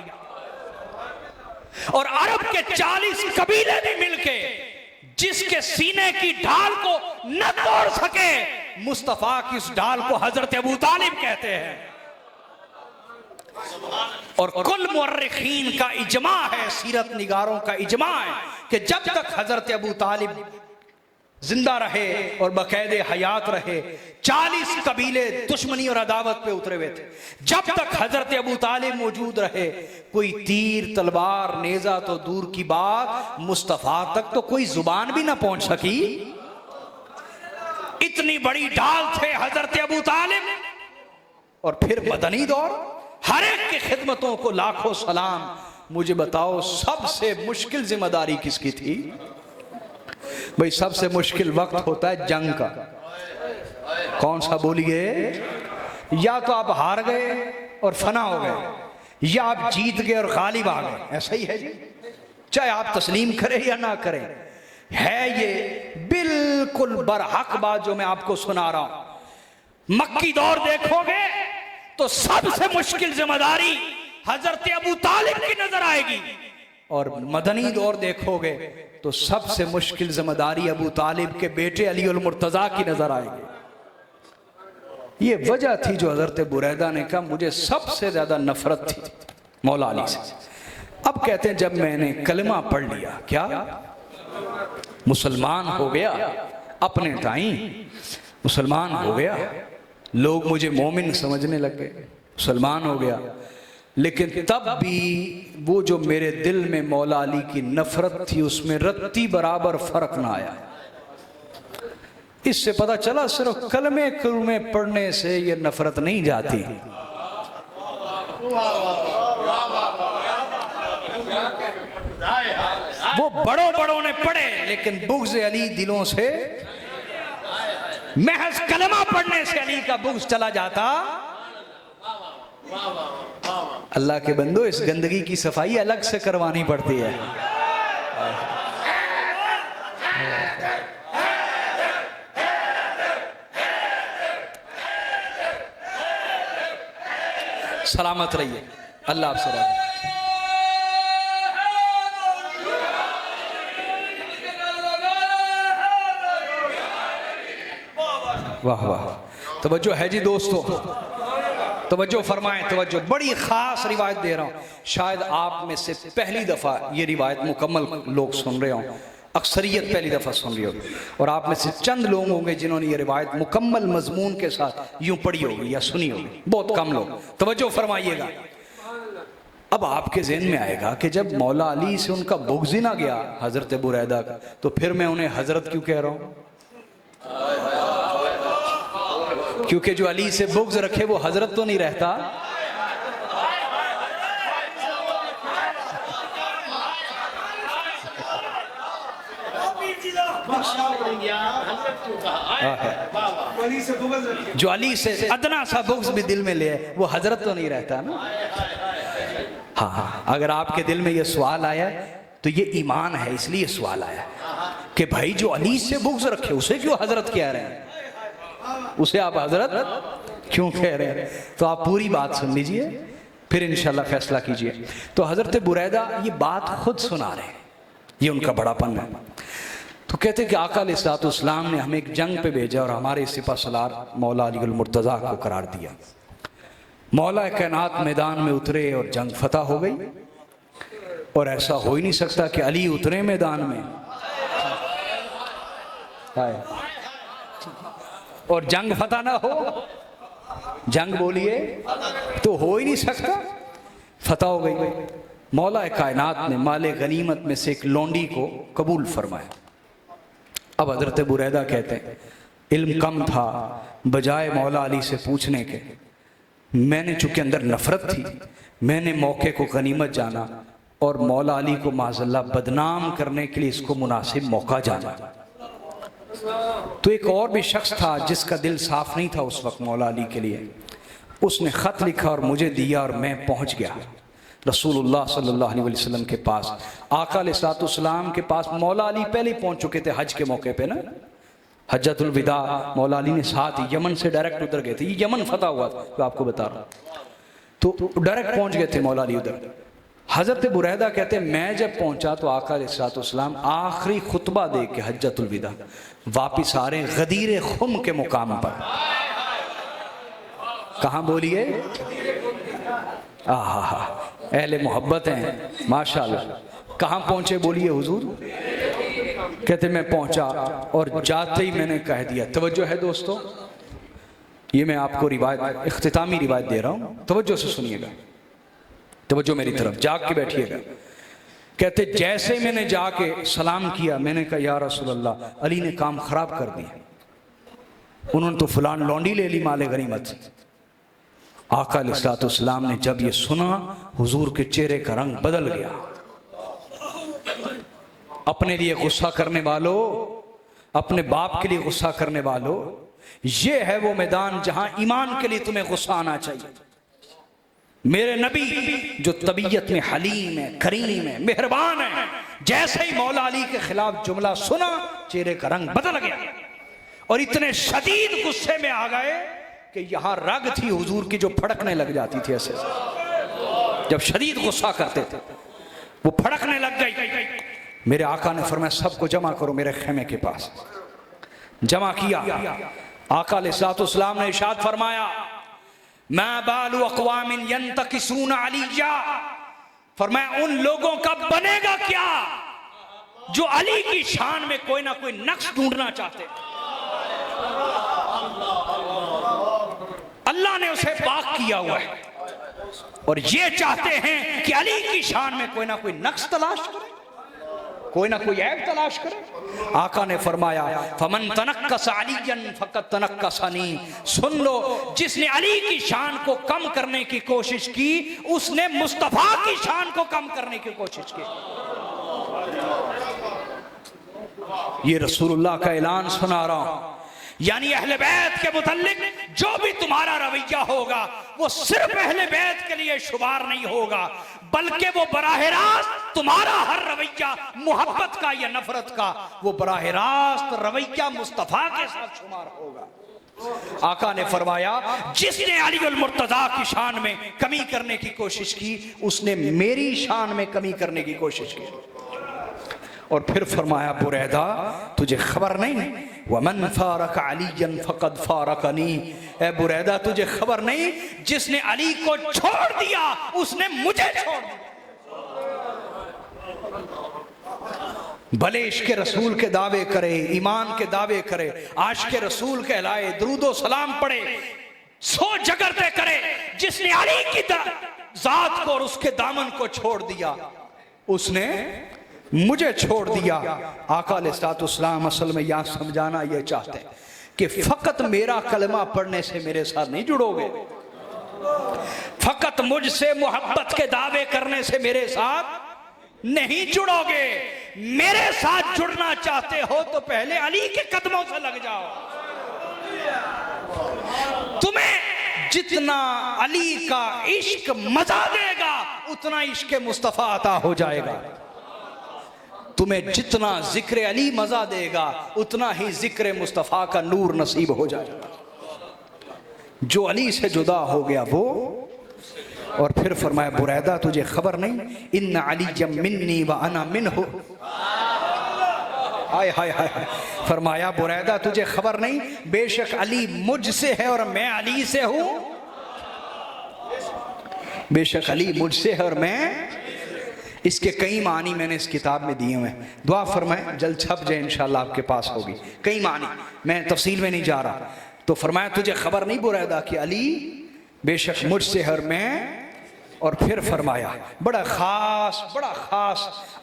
और अरब के 40 कबीले भी मिलके जिसके सीने की ढाल को न तोड़ सके, मुस्तफा की उस ढाल को हजरत अबू तालिब कहते हैं। और कुल मुअर्रिखीन का इजमा है, सीरत निगारों का इजमा है कि जब तक हजरत अबू तालिब जिंदा रहे और बाकायदे हयात रहे, 40 कबीले दुश्मनी और अदावत पे उतरे हुए थे। जब तक हजरत अबू तालिब मौजूद रहे, कोई तीर तलवार नेजा तो दूर की बात, मुस्तफा तक तो कोई जुबान भी ना पहुंच सकी। इतनी बड़ी ढाल थे हजरत अबू तालिब। और फिर मदनी दौर, हर एक की खिदमतों को लाखों सलाम। मुझे बताओ सबसे मुश्किल जिम्मेदारी किसकी थी? भाई सबसे मुश्किल वक्त होता है जंग का। कौन सा बोलिए? या तो आप हार गए और फना हो गए, या आप जीत गए और गालिब आ गए। ऐसा ही है जी, चाहे आप तस्लीम करें या ना करें। है ये बिल्कुल बरहक बात जो मैं आपको सुना रहा हूं। मक्की दौर देखोगे तो सबसे मुश्किल जिम्मेदारी हजरत अबू तालिब की नजर आएगी, और मदनी दौर देखोगे तो सबसे मुश्किल जिम्मेदारी अबू तालिब के बेटे अलीउल मुर्तजा की नजर आएगी। ये वजह थी जो हजरत बुरैदा ने कहा मुझे सबसे ज्यादा नफरत थी मौला अली से। अब कहते हैं जब मैंने कलमा पढ़ लिया, क्या मुसलमान हो गया, अपने टाइम मुसलमान हो गया, लोग मुझे मोमिन समझने लग गए, मुसलमान हो गया। लेकिन तब भी वो जो मेरे दिल में मौला अली की नफरत थी, उसमें रत्ती बराबर फर्क ना आया। इससे पता चला सिर्फ कलमे कलमे पढ़ने से ये नफरत नहीं जाती। वो बड़ों बड़ों ने पढ़े, लेकिन बुग़्ज़ अली दिलों से, महज कलमा पढ़ने से अली का बुग़्ज़ चला जाता। अल्लाह के बंदो, इस गंदगी की सफाई अलग से करवानी पड़ती है। सलामत रहिए, अल्लाह आप सलामत। वाह वाह, तवज्जो है जी दोस्तों, तवज्जो फरमाएं, तवज्जो। बड़ी ख़ास रिवायत दे रहा हूँ, शायद आप में से पहली दफ़ा ये रिवायत मुकम्मल लोग सुन रहे हों, अक्सरियत पहली दफ़ा सुन रही होगी, और आप में से चंद लोग होंगे जिन्होंने ये रिवायत मुकम्मल मजमून के साथ यूँ पढ़ी होगी या सुनी होगी, बहुत कम लोग। तवज्जो फरमाइएगा। अब आपके ज़हन में आएगा कि जब मौला अली से उनका बुग़्ज़ ही ना गया हज़रत बुरैदा का, तो फिर मैं उन्हें हज़रत क्यों कह रहा हूँ? क्योंकि जो अली से बुग़्ज़ रखे वो हजरत तो नहीं रहता। जो अली से अदना सा बुग़्ज़ भी दिल में ले आए वो हजरत तो नहीं रहता ना। हाँ हाँ, अगर आपके दिल में ये सवाल आया तो ये ईमान है, इसलिए सवाल आया कि भाई जो अली से बुग़्ज़ रखे उसे क्यों हजरत कह रहे हैं, उसे आप हजरत क्यों कह रहे हैं। तो आप पूरी बात सुन लीजिए, फिर इंशाल्लाह फैसला कीजिए। तो हजरत बुरैदा ये बात खुद सुना रहे हैं, ये उनका बड़ापन है। तो कहते हैं कि आका अलैहिस्सलाम ने हमें एक जंग पे भेजा और हमारे सिपा सलार मौला अली मुर्तज़ा को करार दिया। मौला कायनात मैदान में उतरे और जंग फतह हो गई। और ऐसा हो ही नहीं सकता कि अली उतरे मैदान में और जंग फतह ना हो। जंग बोलिए तो हो ही नहीं सकता, फतह हो गई। मौला कायनात ने माले गनीमत में से एक लौंडी को कबूल फरमाया। अब हजरत बुरैदा कहते हैं इल्म कम था, बजाय मौला अली से पूछने के मैंने चूंकि अंदर नफरत थी, मैंने मौके को गनीमत जाना और मौला अली को माज़अल्लाह बदनाम करने के लिए इसको मुनासिब मौका जाना। तो एक और भी शख्स था जिसका दिल साफ नहीं था उस वक्त मौला अली के लिए, उसने ख़त लिखा और मुझे दिया और मैं पहुंच गया रसूलुल्लाह सल्लल्लाहु अलैहि वसल्लम के पास। आका अलैहिस्सलाम के पास मौला अली पहले ही पहुंच चुके थे हज के मौके पे ना, हज्जतुल विदा मौला अली ने साथ यमन से डायरेक्ट उधर गए थे। ये यमन फतह हुआ था तो आपको बता रहा हूँ, तो डायरेक्ट पहुंच गए थे मौला अली उधर। हजरत बुरैदा कहते हैं मैं जब पहुंचा तो आका अलैहिस्सलाम आखिरी खुतबा दे के हज्जतुल विदा वापिस आ रहे हैं गदीर खुम के मुकाम पर। कहाँ बोलिए, आहा अहले मोहब्बत हैं माशाल्लाह। कहाँ पहुंचे बोलिए हुजूर। कहते मैं पहुंचा और जाते ही मैंने कह दिया, तवज्जो है दोस्तों, ये मैं आपको रिवायत इख्तितामी रिवायत दे रहा हूँ, तवज्जो से सुनिएगा, तवज्जो मेरी तरफ, जाग के बैठिएगा। कहते जैसे मैंने जाके सलाम किया मैंने कहा या रसूल अल्लाह अली ने काम खराब कर दिया, उन्होंने तो फलान लौंडी ले ली माले गनीमत से। आका अलैहिस्सलाम ने जब ये सुना हुजूर के चेहरे का रंग बदल गया। अपने लिए गुस्सा करने वालों, अपने बाप के लिए गुस्सा करने वालों, ये है वो मैदान जहां ईमान के लिए तुम्हें गुस्सा आना चाहिए। मेरे नबी जो तबीयत में हलीम है, करीम है, मेहरबान है, जैसे ही मौला अली के खिलाफ जुमला सुना चेहरे का रंग बदल गया और इतने शदीद गुस्से में आ गए कि यहां रग थी हुजूर की जो फड़कने लग जाती थी। ऐसे जब शदीद गुस्सा करते थे वो फड़कने लग गई। मेरे आका ने फरमाया सबको जमा करो मेरे खेमे के पास। जमा किया। आका अलैहिस्सलाम ने इरशाद फरमाया मा बालु अक़वामिन यंतकिसून अलिया, फरमाया उन लोगों का बनेगा क्या जो अली की शान में कोई ना कोई नक्श ढूंढना चाहते। अल्लाह ने उसे पाक किया हुआ है और ये चाहते हैं कि अली की शान में कोई ना कोई नक्श तलाश करे, कोई ना कोई ऐब तलाश करे। आका ने फरमाया फमन तनक्कस अलियन फकत तनक्कसनी, सुन लो जिसने अली की शान को कम करने की कोशिश की उसने मुस्तफा की शान को कम करने की कोशिश की। ये रसूलुल्लाह का ऐलान सुना रहा हूं, यानी अहले बैत के मुतल्लिक जो भी तुम्हारा रवैया होगा वो सिर्फ अहले बैत के लिए शुमार नहीं होगा, बल्कि वो बराह रास्त तुम्हारा हर रवैया मोहब्बत का या नफरत का, वो बराह रास्त रवैया मुस्तफा के साथ शुमार होगा। आका ने फरमाया जिसने अली अल मुर्तज़ा की शान में कमी करने की कोशिश की उसने मेरी शान में कमी करने की कोशिश की। और फिर फरमाया बुरैदा तुझे खबर नहीं वमन फारक अलीयन फकद फारकनी, ए बुरैदा तुझे खबर नहीं जिसने अली को छोड़ दिया उसने मुझे छोड़ दिया। भले इश्क़ रसूल के दावे करे, ईमान के दावे करे, आशिक़ रसूल कहलाए, दरूदो सलाम पढ़े, सो जगरते करे, जिसने अली की जात को और उसके दामन को छोड़ दिया उसने मुझे छोड़ दिया। आका अलैहिस्सलाम असल में यहां समझाना यह चाहते हैं कि फकत मेरा कलमा पढ़ने से मेरे साथ नहीं जुड़ोगे, फकत मुझसे मोहब्बत के दावे करने से मेरे साथ नहीं जुड़ोगे, मेरे साथ जुड़ना चाहते हो तो पहले अली के कदमों से लग जाओ। तुम्हें जितना अली का इश्क मजा देगा उतना इश्क मुस्तफा अता हो जाएगा। तुम्हें जितना जिक्र अली मजा देगा उतना ही जिक्र मुस्तफा का नूर नसीब हो जाएगा। जो अली से जुदा हो गया वो। और फिर फरमाया बुरैदा तुझे खबर नहीं, इन्ना अली मिन्नी व अना मिन्हु। हाय हाय हाय। फरमाया बुरैदा तुझे खबर नहीं, बेशक अली मुझसे है और मैं अली से हूं। बेशक अली मुझसे है और मैं। इसके कई मानी मैंने इस किताब में दिए हुए हैं। दुआ फरमाए जल्द छप जाए इंशाल्लाह, आपके पास होगी। कई मानी, मैं तफसील में नहीं जा रहा। तो फरमाया तुझे खबर नहीं बुरैदा कि अली बेशक मुझसे है और मैं। और फिर फरमाया बड़ा खास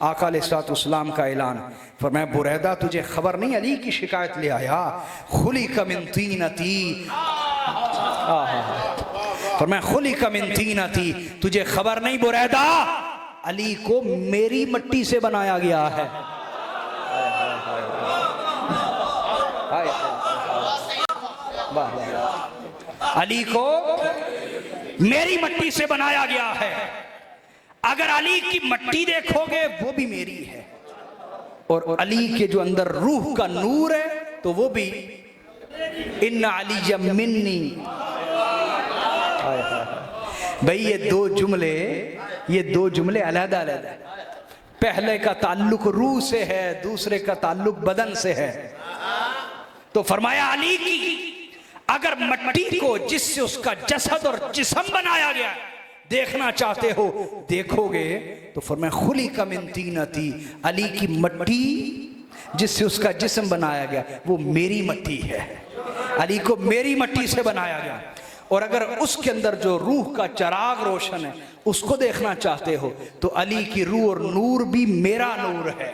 आका अलैहिस्सलाम का ऐलान। फरमाया बुरैदा तुझे खबर नहीं, अली की शिकायत ले आया। खुलिका मिन तीनती। फरमाया खुलिका मिन तीनती, तुझे खबर नहीं बुरैदा, अली को मेरी मिट्टी से बनाया गया है। अली को मेरी मिट्टी से बनाया गया है। अगर अली की मिट्टी देखोगे वो भी मेरी है, और अली के जो अंदर रूह का नूर है तो वो भी इन्ना अली मिन्नी। भाई ये दो जुमले अलग अलग है। पहले का ताल्लुक रूह से है, दूसरे का ताल्लुक बदन से है। तो फरमाया अली की अगर मिट्टी को जिससे उसका जसद और जिस्म बनाया गया देखना चाहते हो देखोगे तो फरमाया खुलिका मिन तीनती, अली की मिट्टी जिससे उसका जिस्म बनाया गया वो मेरी मिट्टी है। अली को मेरी मिट्टी से बनाया गया। और अगर उसके अंदर जो रूह का चिराग रोशन है उसको देखना चाहते हो तो अली की रूह और नूर भी मेरा नूर है।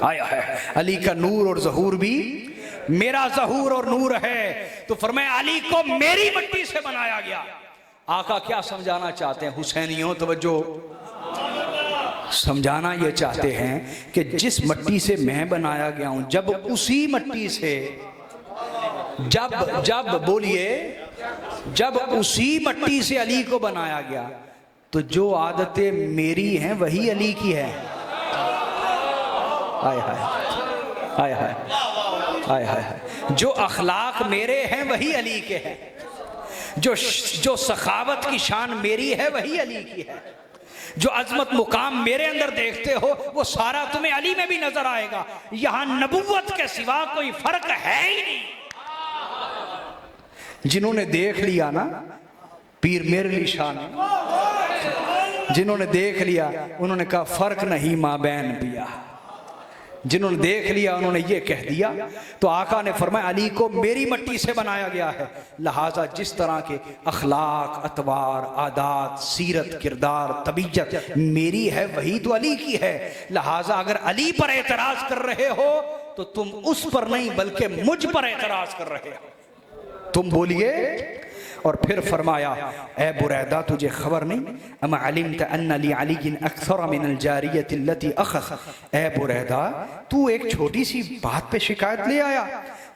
आया है अली का नूर और ज़हूर भी मेरा ज़हूर और नूर है। तो फरमाया अली को मेरी मिट्टी से बनाया गया। आका क्या समझाना चाहते हैं हुसैनियों, तवज्जो, समझाना ये चाहते हैं कि जिस मिट्टी से मैं बनाया गया हूं, जब उसी मिट्टी से जब उसी मिट्टी से अली को बनाया गया तो जो आदतें मेरी हैं वही अली की है। हाय हाय हाय हाय हाय हाय। जो अखलाक मेरे हैं वही अली के हैं। जो सखावत की शान मेरी है वही अली की है। जो अजमत मुकाम मेरे अंदर देखते हो वो सारा तुम्हें अली में भी नजर आएगा। यहां नबुव्वत के सिवा कोई फर्क है ही नहीं। जिन्होंने देख लिया ना पीर मेरे लिए शान, जिन्होंने देख लिया उन्होंने कहा फर्क नहीं माँ बहन पिया। जिन्होंने देख लिया उन्होंने ये कह दिया। तो आका ने फरमाया अली को मेरी मिट्टी से बनाया गया है, लिहाजा जिस तरह के अखलाक, अतवार, आदात, सीरत, किरदार, तबीयत मेरी है वही तो अली की है। लिहाजा अगर अली पर एतराज कर रहे हो तो तुम उस पर नहीं बल्कि मुझ पर एतराज कर रहे हो। तुम बोलिए। और फिर फरमाया ए बुरैदा तुझे खबर नहीं, अमा अलिमत अन्ना ली अलीन अक्सर मिनल जारियति लती अखस। ए बुरैदा तू एक छोटी सी बात पे शिकायत ले आया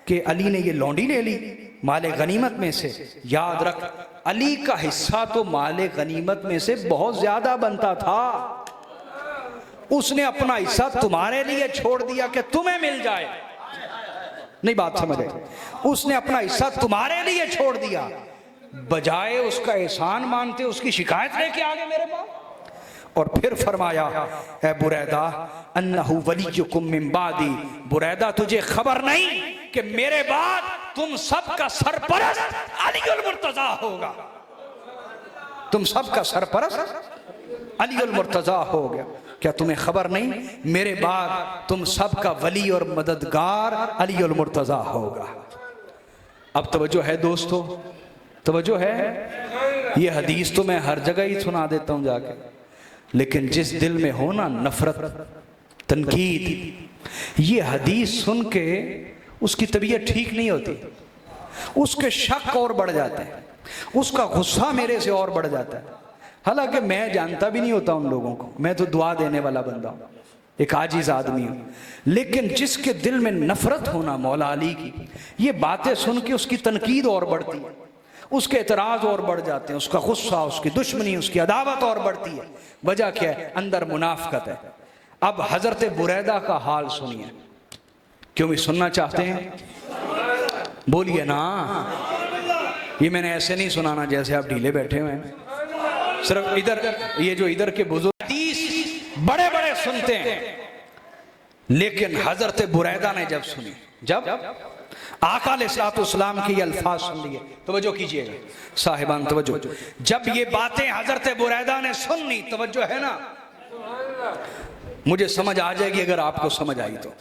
कि अली ने ये लौंडी ले ली माले गनीमत में से। याद रख अली का हिस्सा तो माले गनीमत में से बहुत ज्यादा बनता था। उसने अपना हिस्सा तुम्हारे लिए छोड़ दिया कि तुम्हें मिल जाए। नहीं बात समझे? उसने अपना हिस्सा तुम्हारे लिए छोड़ दिया, बजाय उसका एहसान मानते उसकी शिकायत लेके आ गए मेरे पास। और फिर फरमाया ए बुरैदा अन्नहु वलियुकुम मिन बादी। बुरैदा तुझे खबर नहीं कि मेरे बाद तुम सबका सरपरस्त अलीउल मुर्तजा होगा। तुम सबका सरपरस्त अलीउल मुर्तजा हो गया। क्या तुम्हें खबर नहीं मेरे बाद तुम सबका वली और मददगार अलीउल मुर्तजा होगा। अब तवज्जो है दोस्तों, तवज्जो है। ये हदीस तो मैं हर जगह ही सुना देता हूं जाके, लेकिन जिस दिल में हो ना नफरत, तनकीद, ये हदीस सुन के उसकी तबीयत ठीक नहीं होती, उसके शक और बढ़ जाते हैं, उसका गुस्सा मेरे से और बढ़ जाता है। हालांकि मैं जानता भी नहीं होता उन लोगों को, मैं तो दुआ देने वाला बंदा हूं। एक आजिज आदमी हूं, लेकिन जिसके दिल में नफरत होना मौला अली की, ये बातें सुन के उसकी तनकीद और बढ़ती है, उसके एतराज और बढ़ जाते हैं, उसका गुस्सा, उसकी दुश्मनी, उसकी अदावत और बढ़ती है। वजह क्या है? अंदर मुनाफकत है। अब हजरत बुरैदा का हाल सुनिए। क्यों भी सुनना चाहते हैं? बोलिए ना। ये मैंने ऐसे नहीं सुनाना जैसे आप ढीले बैठे हुए हैं। सिर्फ इधर, ये जो इधर के बुजुर्ग बड़े बड़े सुनते हैं, लेकिन हजरत बुरैदा ने जब सुनी, जब आका अलैहिस्सलाम के ये अल्फाज सुन लिए, तवज्जो कीजिएगा साहिबान, तवज्जो। जब ये बातें हजरत बुरैदा ने सुनी, तवज्जो है ना, मुझे समझ आ जाएगी अगर आपको समझ आई तो।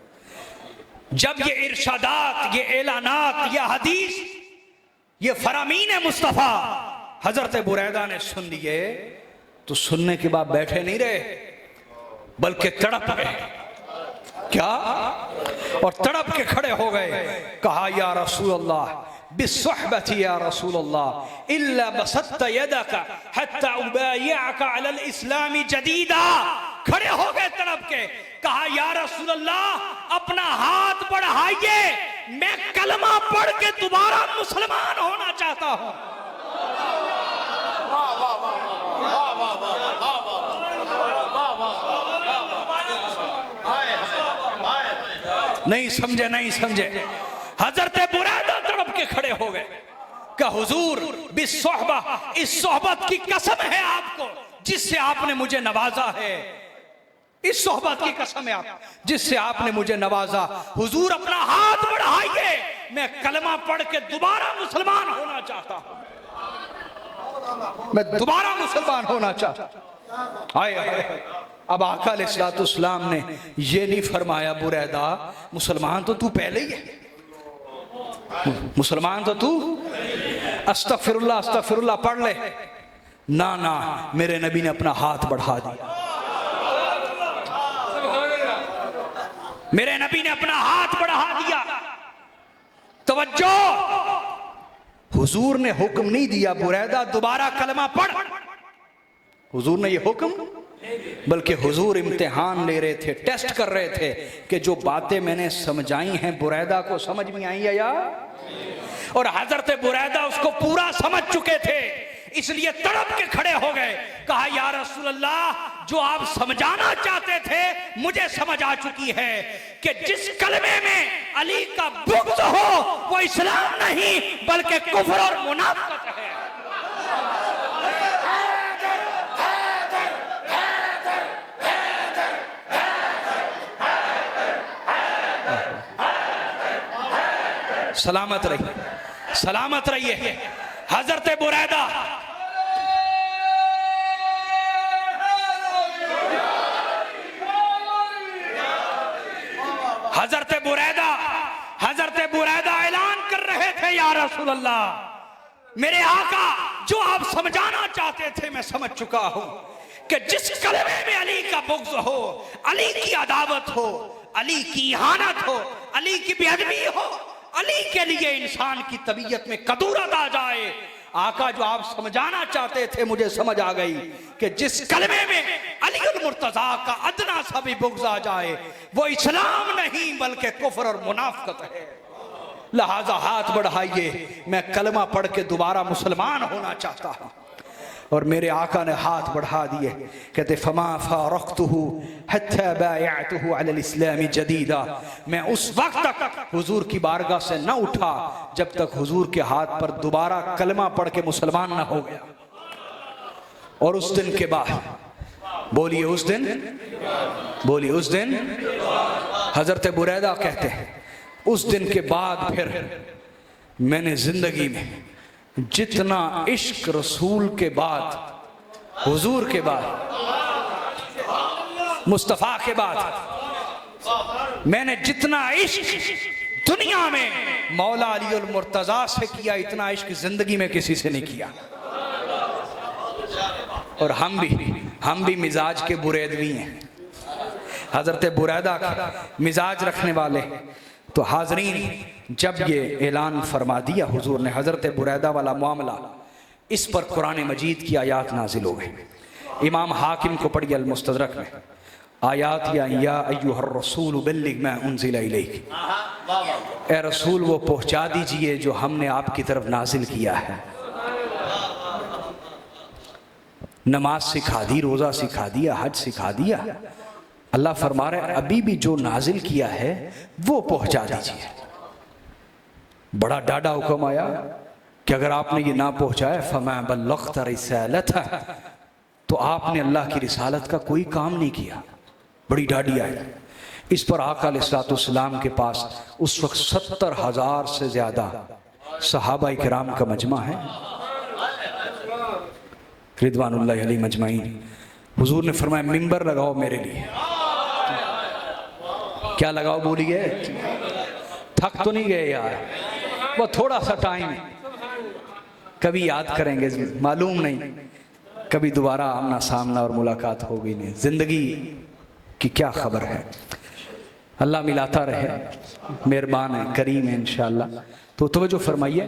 जब ये इरशादात, ये एलानात, ये हदीस, ये फरामीन मुस्तफ़ा हजरत बुरैदा ने सुन लिए, तो सुनने के बाद बैठे नहीं रहे, बल्कि तड़प गए। क्या? और तड़प के खड़े हो गए। कहा या रसूल अल्लाह बिस्सहबती या रसूल अल्लाह इल्ला बसत्त यदका हत्ता उबायअका अलल इस्लामी जदीदा। खड़े हो गए तड़प के, कहा या रसूल अल्लाह अपना हाथ बढ़ाइए, मैं कलमा पढ़ के दोबारा मुसलमान होना चाहता हूं। नहीं समझे, नहीं समझे। हजरत बुरैदा तड़प के खड़े हो गए कि हुजूर बिस्सहबा, इस सोहबत की कसम है आपको जिससे आपने मुझे नवाजा है, इस सोहबत की कसम है आप जिससे आपने मुझे नवाजा। हुजूर अपना हाथ बढ़ाइए, मैं कलमा पढ़ के दोबारा मुसलमान होना चाहता हूं, मैं दोबारा मुसलमान होना चाहता हूं। आए आए। अब आका अलैहिस्सलाम ने ये नहीं फरमाया बुरैदा मुसलमान तो तू पहले ही है, मुसलमान तो तू अस्तगफिरुल्लाह अस्तगफिरुल्लाह पढ़ ले। ना ना, मेरे नबी ने अपना हाथ बढ़ा दिया, मेरे नबी ने अपना हाथ बढ़ा दिया। तवज्जो, हुजूर ने हुक्म नहीं दिया बुरैदा दोबारा कलमा पढ़, हुजूर ने ये हुक्म, बल्कि हुजूर इम्तिहान ले रहे थे, टेस्ट कर रहे थे कि जो बातें मैंने समझाई हैं बुरैदा को समझ में आई है या? और हजरत बुरैदा उसको पूरा समझ चुके थे, इसलिए तड़प के खड़े हो गए। कहा या रसूल अल्लाह जो आप समझाना चाहते थे मुझे समझ आ चुकी है कि जिस कलमे में अली का बुग़्ज़ हो वो इस्लाम नहीं बल्कि कुफ्र और मुनाफिकत है। सलामत रहिए, सलामत रहिए। हजरत बुरैदा हजरत बुरैदा ऐलान कर रहे थे या रसूल अल्लाह मेरे आका जो आप समझाना चाहते थे मैं समझ चुका हूं कि जिस कलमे में अली का बुग़्ज़ हो, अली की अदावत हो, अली की इहानत हो, अली की बेअदबी हो, अली के लिए इंसान की तबीयत में कदूरत आ जाए। आका जो आप समझाना चाहते थे मुझे समझ आ गई कि जिस कलमे में अली उल मुर्तज़ा का अदना सा भी बुग़्ज़ आ जाए वो इस्लाम नहीं बल्कि कुफ्र और मुनाफिकत है। लिहाजा हाथ बढ़ाइए, मैं कलमा पढ़ के दोबारा मुसलमान होना चाहता हूँ। और मेरे आका ने हाथ बढ़ा दिए, कहते फमा फारक़्तुहु हत्ता बायअतुहु अलल इस्लाम जदीदा। मैं उस वक्त तक हुजूर की बारगाह से न उठा जब तक हुजूर के हाथ पर दोबारा कलमा पढ़ के मुसलमान न हो गया। और उस दिन के बाद, बोलिए उस दिन, बोलिए उस दिन, हजरत बुरैदा कहते हैं उस दिन के बाद फिर मैंने जिंदगी में जितना इश्क रसूल के बाद, हुजूर के बाद, मुस्तफ़ा के बाद मैंने जितना इश्क दुनिया में मौला अली उल मुर्तज़ा से किया इतना इश्क जिंदगी में किसी से नहीं किया। और हम भी मिजाज के बुरैदवी हैं, हजरत बुरैदा का मिजाज रखने वाले। तो हाजरीन जब ये ऐलान फरमा दिया हुजूर ने हजरत बुरैदा वाला मामला, इस पर कुरान मजीद की आयात नाजिल हो गई। इमाम हाकिम को पढ़िए अल मुस्तदरक में, आयात या अय्युहर रसूल बल्लिग मा उनज़िला इलैक, ए रसूल वो पहुंचा दीजिए जो हमने आपकी तरफ नाजिल किया है। नमाज सिखा दी, रोज़ा सिखा दिया, हज सिखा दिया। अल्लाह फरमा रहे अभी भी जो नाजिल किया है वो पहुंचा दीजिए। बड़ा डाढ़ा हुक्म आया कि अगर आपने ये ना पहुंचाया फमा बल्लग़्त रिसालतह, तो आपने अल्लाह की रिसालत का कोई काम नहीं किया। बड़ी डाढ़ी आई। इस पर आका अलैहिस्सलाम के पास उस वक्त 70,000 से ज्यादा सहाबा किराम का मजमा है, रिदवानुल्लाहि अलैहिम अजमाइन। हुजूर ने फरमाया मिंबर लगाओ मेरे लिए। क्या लगाओ बोलिए? थक तो नहीं गए यार? वो थोड़ा सा टाइम कभी याद करेंगे, मालूम नहीं कभी दोबारा आमना सामना और मुलाकात होगी नहीं। जिंदगी की क्या खबर है। अल्लाह मिलाता रहे, मेहरबान है, करीम है इंशाअल्लाह। तो तवज्जो फरमाइए,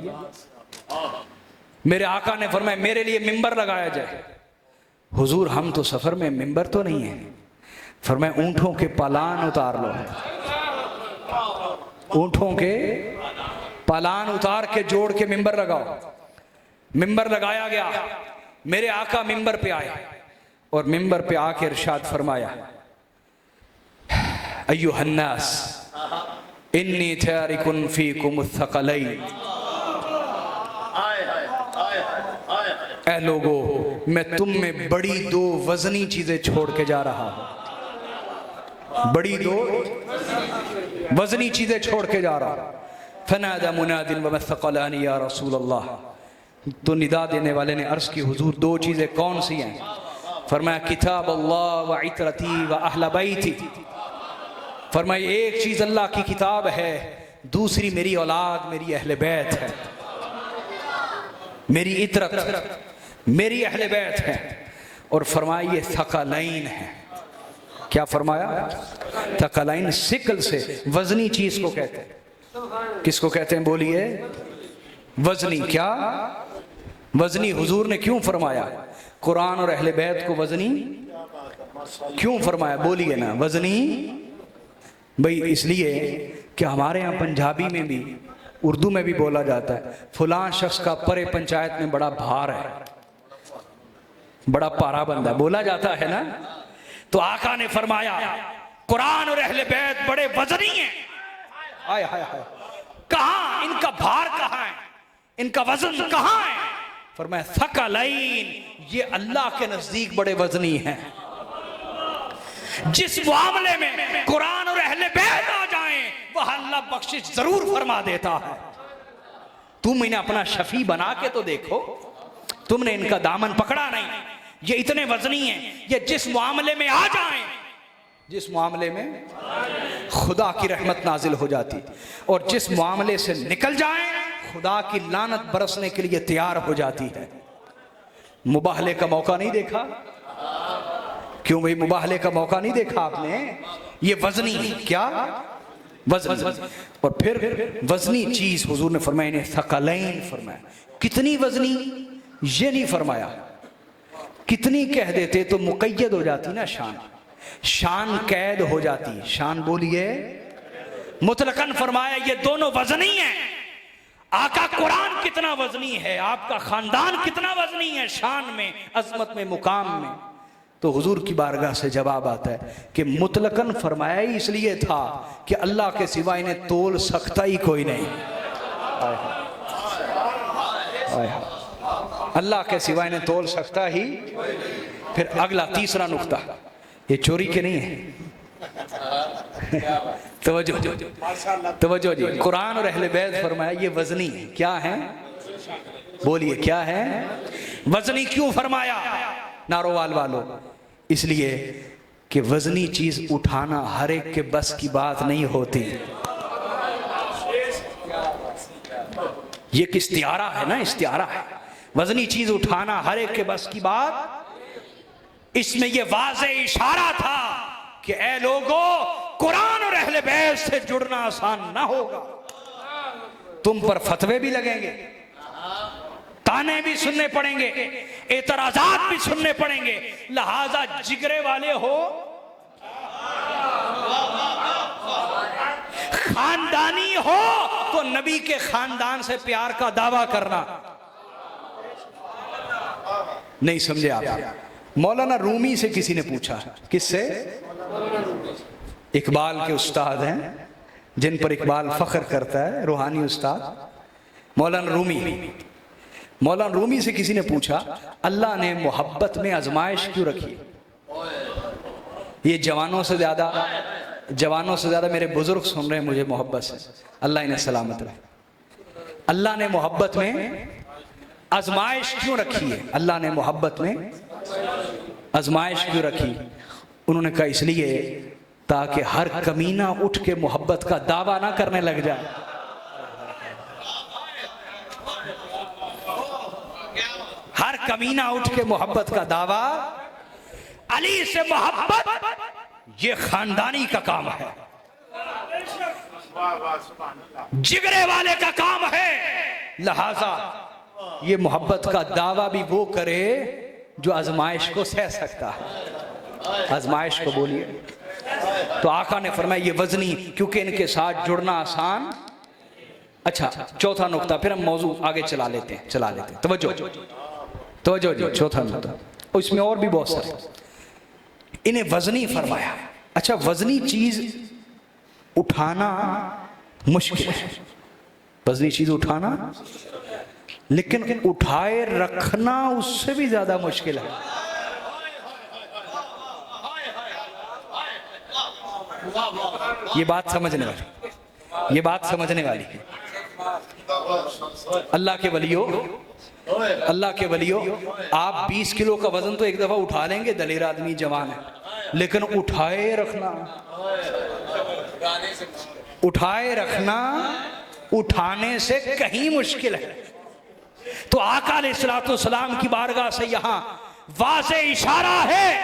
मेरे आका ने फरमाया मेरे लिए मिंबर लगाया जाए। हुजूर हम तो सफर में, मिंबर तो नहीं है। फरमाया ऊंटों के पालान उतार लो, ऊंटों के पालान उतार के जोड़ के मिंबर लगाओ। मिंबर लगाया गया, मेरे आका मिंबर पे आए और मिंबर पे आके इरशाद फरमाया अय्युहन्नास इन्नी तारिकुन फीकुम थक़लैन, ऐ लोगो मैं तुम में बड़ी दो वजनी चीजें छोड़ के जा रहा हूं। बड़ी दो वजनी चीजें छोड़ के जा रहा हूं। फनादा मुनादिन व मथक़लानी या रसूल अल्लाह, तो निदा देने वाले ने अर्ज की हुजूर दो चीजें कौन सी हैं? फरमाया किताब अल्लाह व इतरती व अहल बैती। फरमाया एक चीज अल्लाह की किताब है, दूसरी मेरी औलाद, मेरी अहले बैत है, मेरी इतरत, मेरी अहले बैत है। और फरमाया ये थक़लैन है। क्या फरमाया? थक़लैन सिकल से वजनी चीज को कहते हैं। किसको कहते हैं बोलिए? वजनी। क्या वजनी? हुजूर ने क्यों फरमाया? कुरान और अहले बैत को वजनी क्यों फरमाया? बोलिए ना। वजनी भाई इसलिए कि हमारे यहाँ पंजाबी में भी, उर्दू में भी बोला जाता है फलां शख्स का परे पंचायत में बड़ा भार है, बड़ा पारा बंदा, बोला जाता है ना। तो आका ने फरमाया कुरान और अहले बैत बड़े वजनी हैं। आय हाय हाय, कहां इनका भार कहां है, इनका वजन कहां है? फरमाया थक़लैन, ये अल्लाह के नजदीक बड़े वजनी हैं। जिस मामले में कुरान और अहले बैत आ जाएं वह अल्लाह बख्शिश जरूर फरमा देता है। तुम इन्हें अपना शफी बना के तो देखो, तुमने इनका दामन पकड़ा नहीं। ये इतने वजनी हैं, ये जिस मामले में आ जाएं, जिस मामले में खुदा की रहमत नाजिल हो जाती, और जिस मामले से निकल जाएं खुदा की लानत बरसने के लिए तैयार हो जाती है। मुबाहले का मौका नहीं देखा? क्यों भाई मुबाहले का मौका नहीं देखा आपने? ये वजनी, क्या वजन। और फिर वजनी चीज हुजूर ने फरमाया इन्हें थक़लैन फरमाया। कितनी वजनी ये नहीं फरमाया, कितनी कह देते तो मुक़य्यद हो जाती ना शान, शान कैद हो जाती। शान बोलिए मुतलकन फरमाया ये दोनों वजनी हैं। आका कुरान कितना वजनी है, आपका खानदान कितना वजनी है, शान में, अजमत में, मुकाम में। तो हुजूर की बारगाह से जवाब आता है कि मुतलकन फरमाया ही इसलिए था कि अल्लाह के सिवा इन्हें तोल सकता ही कोई नहीं। अल्लाह के सिवा इन्हें तोल सकता ही। फिर अगला तीसरा नुक्ता, ये चोरी के नहीं है, तवज्जो जी। कुरान और अहले बैत फरमाया ये वजनी है। क्या है? बोलिए क्या है? वजनी क्यों फरमाया नारोवाल वालों? इसलिए कि वजनी चीज उठाना हर एक के बस की बात नहीं होती। ये इस्तियारा है ना, इस्तियारा है। वजनी चीज उठाना हर एक के बस की बात। इसमें यह वाज़े इशारा था कि ऐ लोगों कुरान और अहले बैत से जुड़ना आसान ना होगा। तुम पर फतवे भी लगेंगे, ताने भी सुनने पड़ेंगे, एतराजात भी सुनने पड़ेंगे। लिहाजा जिगरे वाले हो खानदानी हो तो नबी के खानदान से प्यार का दावा करना। नहीं समझे आप? मौलाना रूमी से किसी ने पूछा, किससे? इकबाल के उस्ताद हैं जिन पर इकबाल फख्र करता है, रूहानी उस्ताद मौलाना रूमी। मौलाना रूमी से किसी ने पूछा, अल्लाह ने मोहब्बत में आजमाइश क्यों रखी? ये जवानों से ज्यादा मेरे बुजुर्ग सुन रहे हैं मुझे मोहब्बत से, अल्लाह इन्हें सलामत रहे। अल्लाह ने मोहब्बत में आजमाइश क्यों रखी है? अल्लाह ने मोहब्बत में आजमाइश क्यों रखी? उन्होंने कहा इसलिए ताकि हर कमीना उठ के मोहब्बत का दावा ना करने लग जाए। हर कमीना उठ के मोहब्बत का दावा, अली से मोहब्बत ये खानदानी का काम है, जिगरे वाले का काम है। लिहाजा ये मोहब्बत का दावा भी वो करे जो आजमाइश को सह सकता है। आजमाइश को बोलिए। तो आका ने फरमाया ये वजनी, क्योंकि इनके साथ जुड़ना आसान। अच्छा, चौथा नुक्ता, फिर हम मौजू आगे चला लेते हैं। तवज्जो जी, चौथा नुक्ता, इसमें और भी बहुत सारे। इन्हें वजनी फरमाया। अच्छा, वजनी चीज उठाना मुश्किल है, वजनी चीज उठाना, लेकिन उठाए रखना उससे भी ज्यादा मुश्किल है। ये बात समझने वाली है। अल्लाह के वलियों, आप 20 किलो का वजन तो एक दफा उठा लेंगे, दलेर आदमी जवान है, लेकिन उठाए रखना उठाने से कहीं मुश्किल है। तो आका अलैहिस्सलाम की बारगाह से यहां वाज़े इशारा है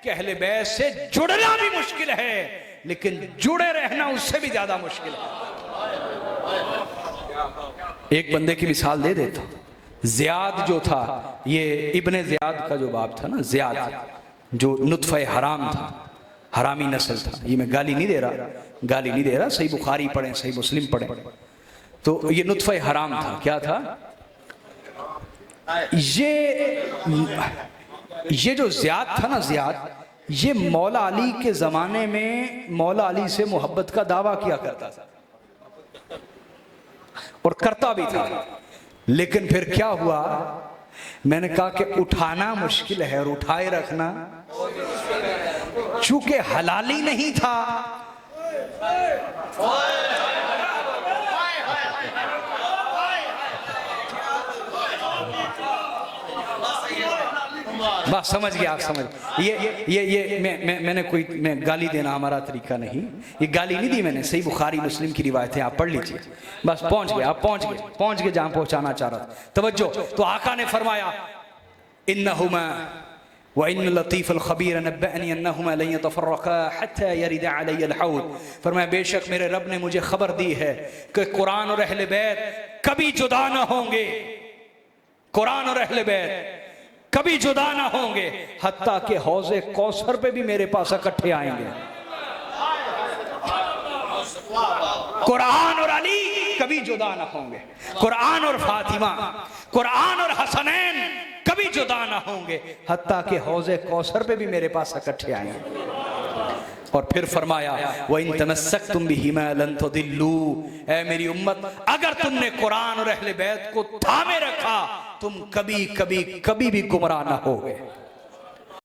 कि अहले बैत से जुड़ना भी मुश्किल है, लेकिन जुड़े रहना उससे भी ज्यादा मुश्किल है। एक बंदे की मिसाल दे देता हूं। ज़ियाद जो था, ये इब्ने ज़ियाद का जो बाप था ना, ज़ियाद जो नुत्फ़े हराम था, हरामी नस्ल था। ये मैं गाली नहीं दे रहा, सही बुखारी पढ़ें, सही मुस्लिम पढ़ें। तो ये नुत्फ़े हराम था। क्या था? ये जो ज़ियाद था ना, ये मौला अली के ज़माने में मौला अली से मोहब्बत का दावा किया करता था और करता भी था। लेकिन फिर क्या हुआ, मैंने कहा कि उठाना मुश्किल है और उठाए रखना, चूंकि हलाली नहीं था, बस समझ गया आप, समझ। ये मैं गाली देना हमारा तरीका नहीं, ये गाली नहीं दी मैंने, सही बुखारी मुस्लिम की रिवायतें आप पढ़ लीजिए। बस पहुंच गए जहां पहुंचाना चाह रहा था। तवज्जो। तो आका ने फरमाया इन्नहुमा व इन लतीफ़ुल खबीर नब्बअनी अन्नहुमा लन यतफर्रक़ा हत्ता यरिदा अलैहि अल-हौद। फरमाया बेशक मेरे रब ने मुझे खबर दी है कि कुरान और अहले बैत कभी जुदा ना होंगे, कुरान और अहले बैत कभी जुदा ना होंगे, हत्ता के हौज़े कौसर पे भी मेरे पास इकट्ठे आएंगे। कुरान और अली कभी जुदा ना होंगे, कुरान और फातिमा, कुरान और हसनैन कभी जुदा ना होंगे, हत्ता के हौज़े कौसर पे भी मेरे पास इकट्ठे आएंगे। और फिर फरमाया व इन तमस्सकतुम बिहिमा लन तुदिल्लू, ऐ मेरी उम्मत, अगर तुमने कुरान और अहले बैत को थामे रखा तुम कभी भी गुमराह ना होगे।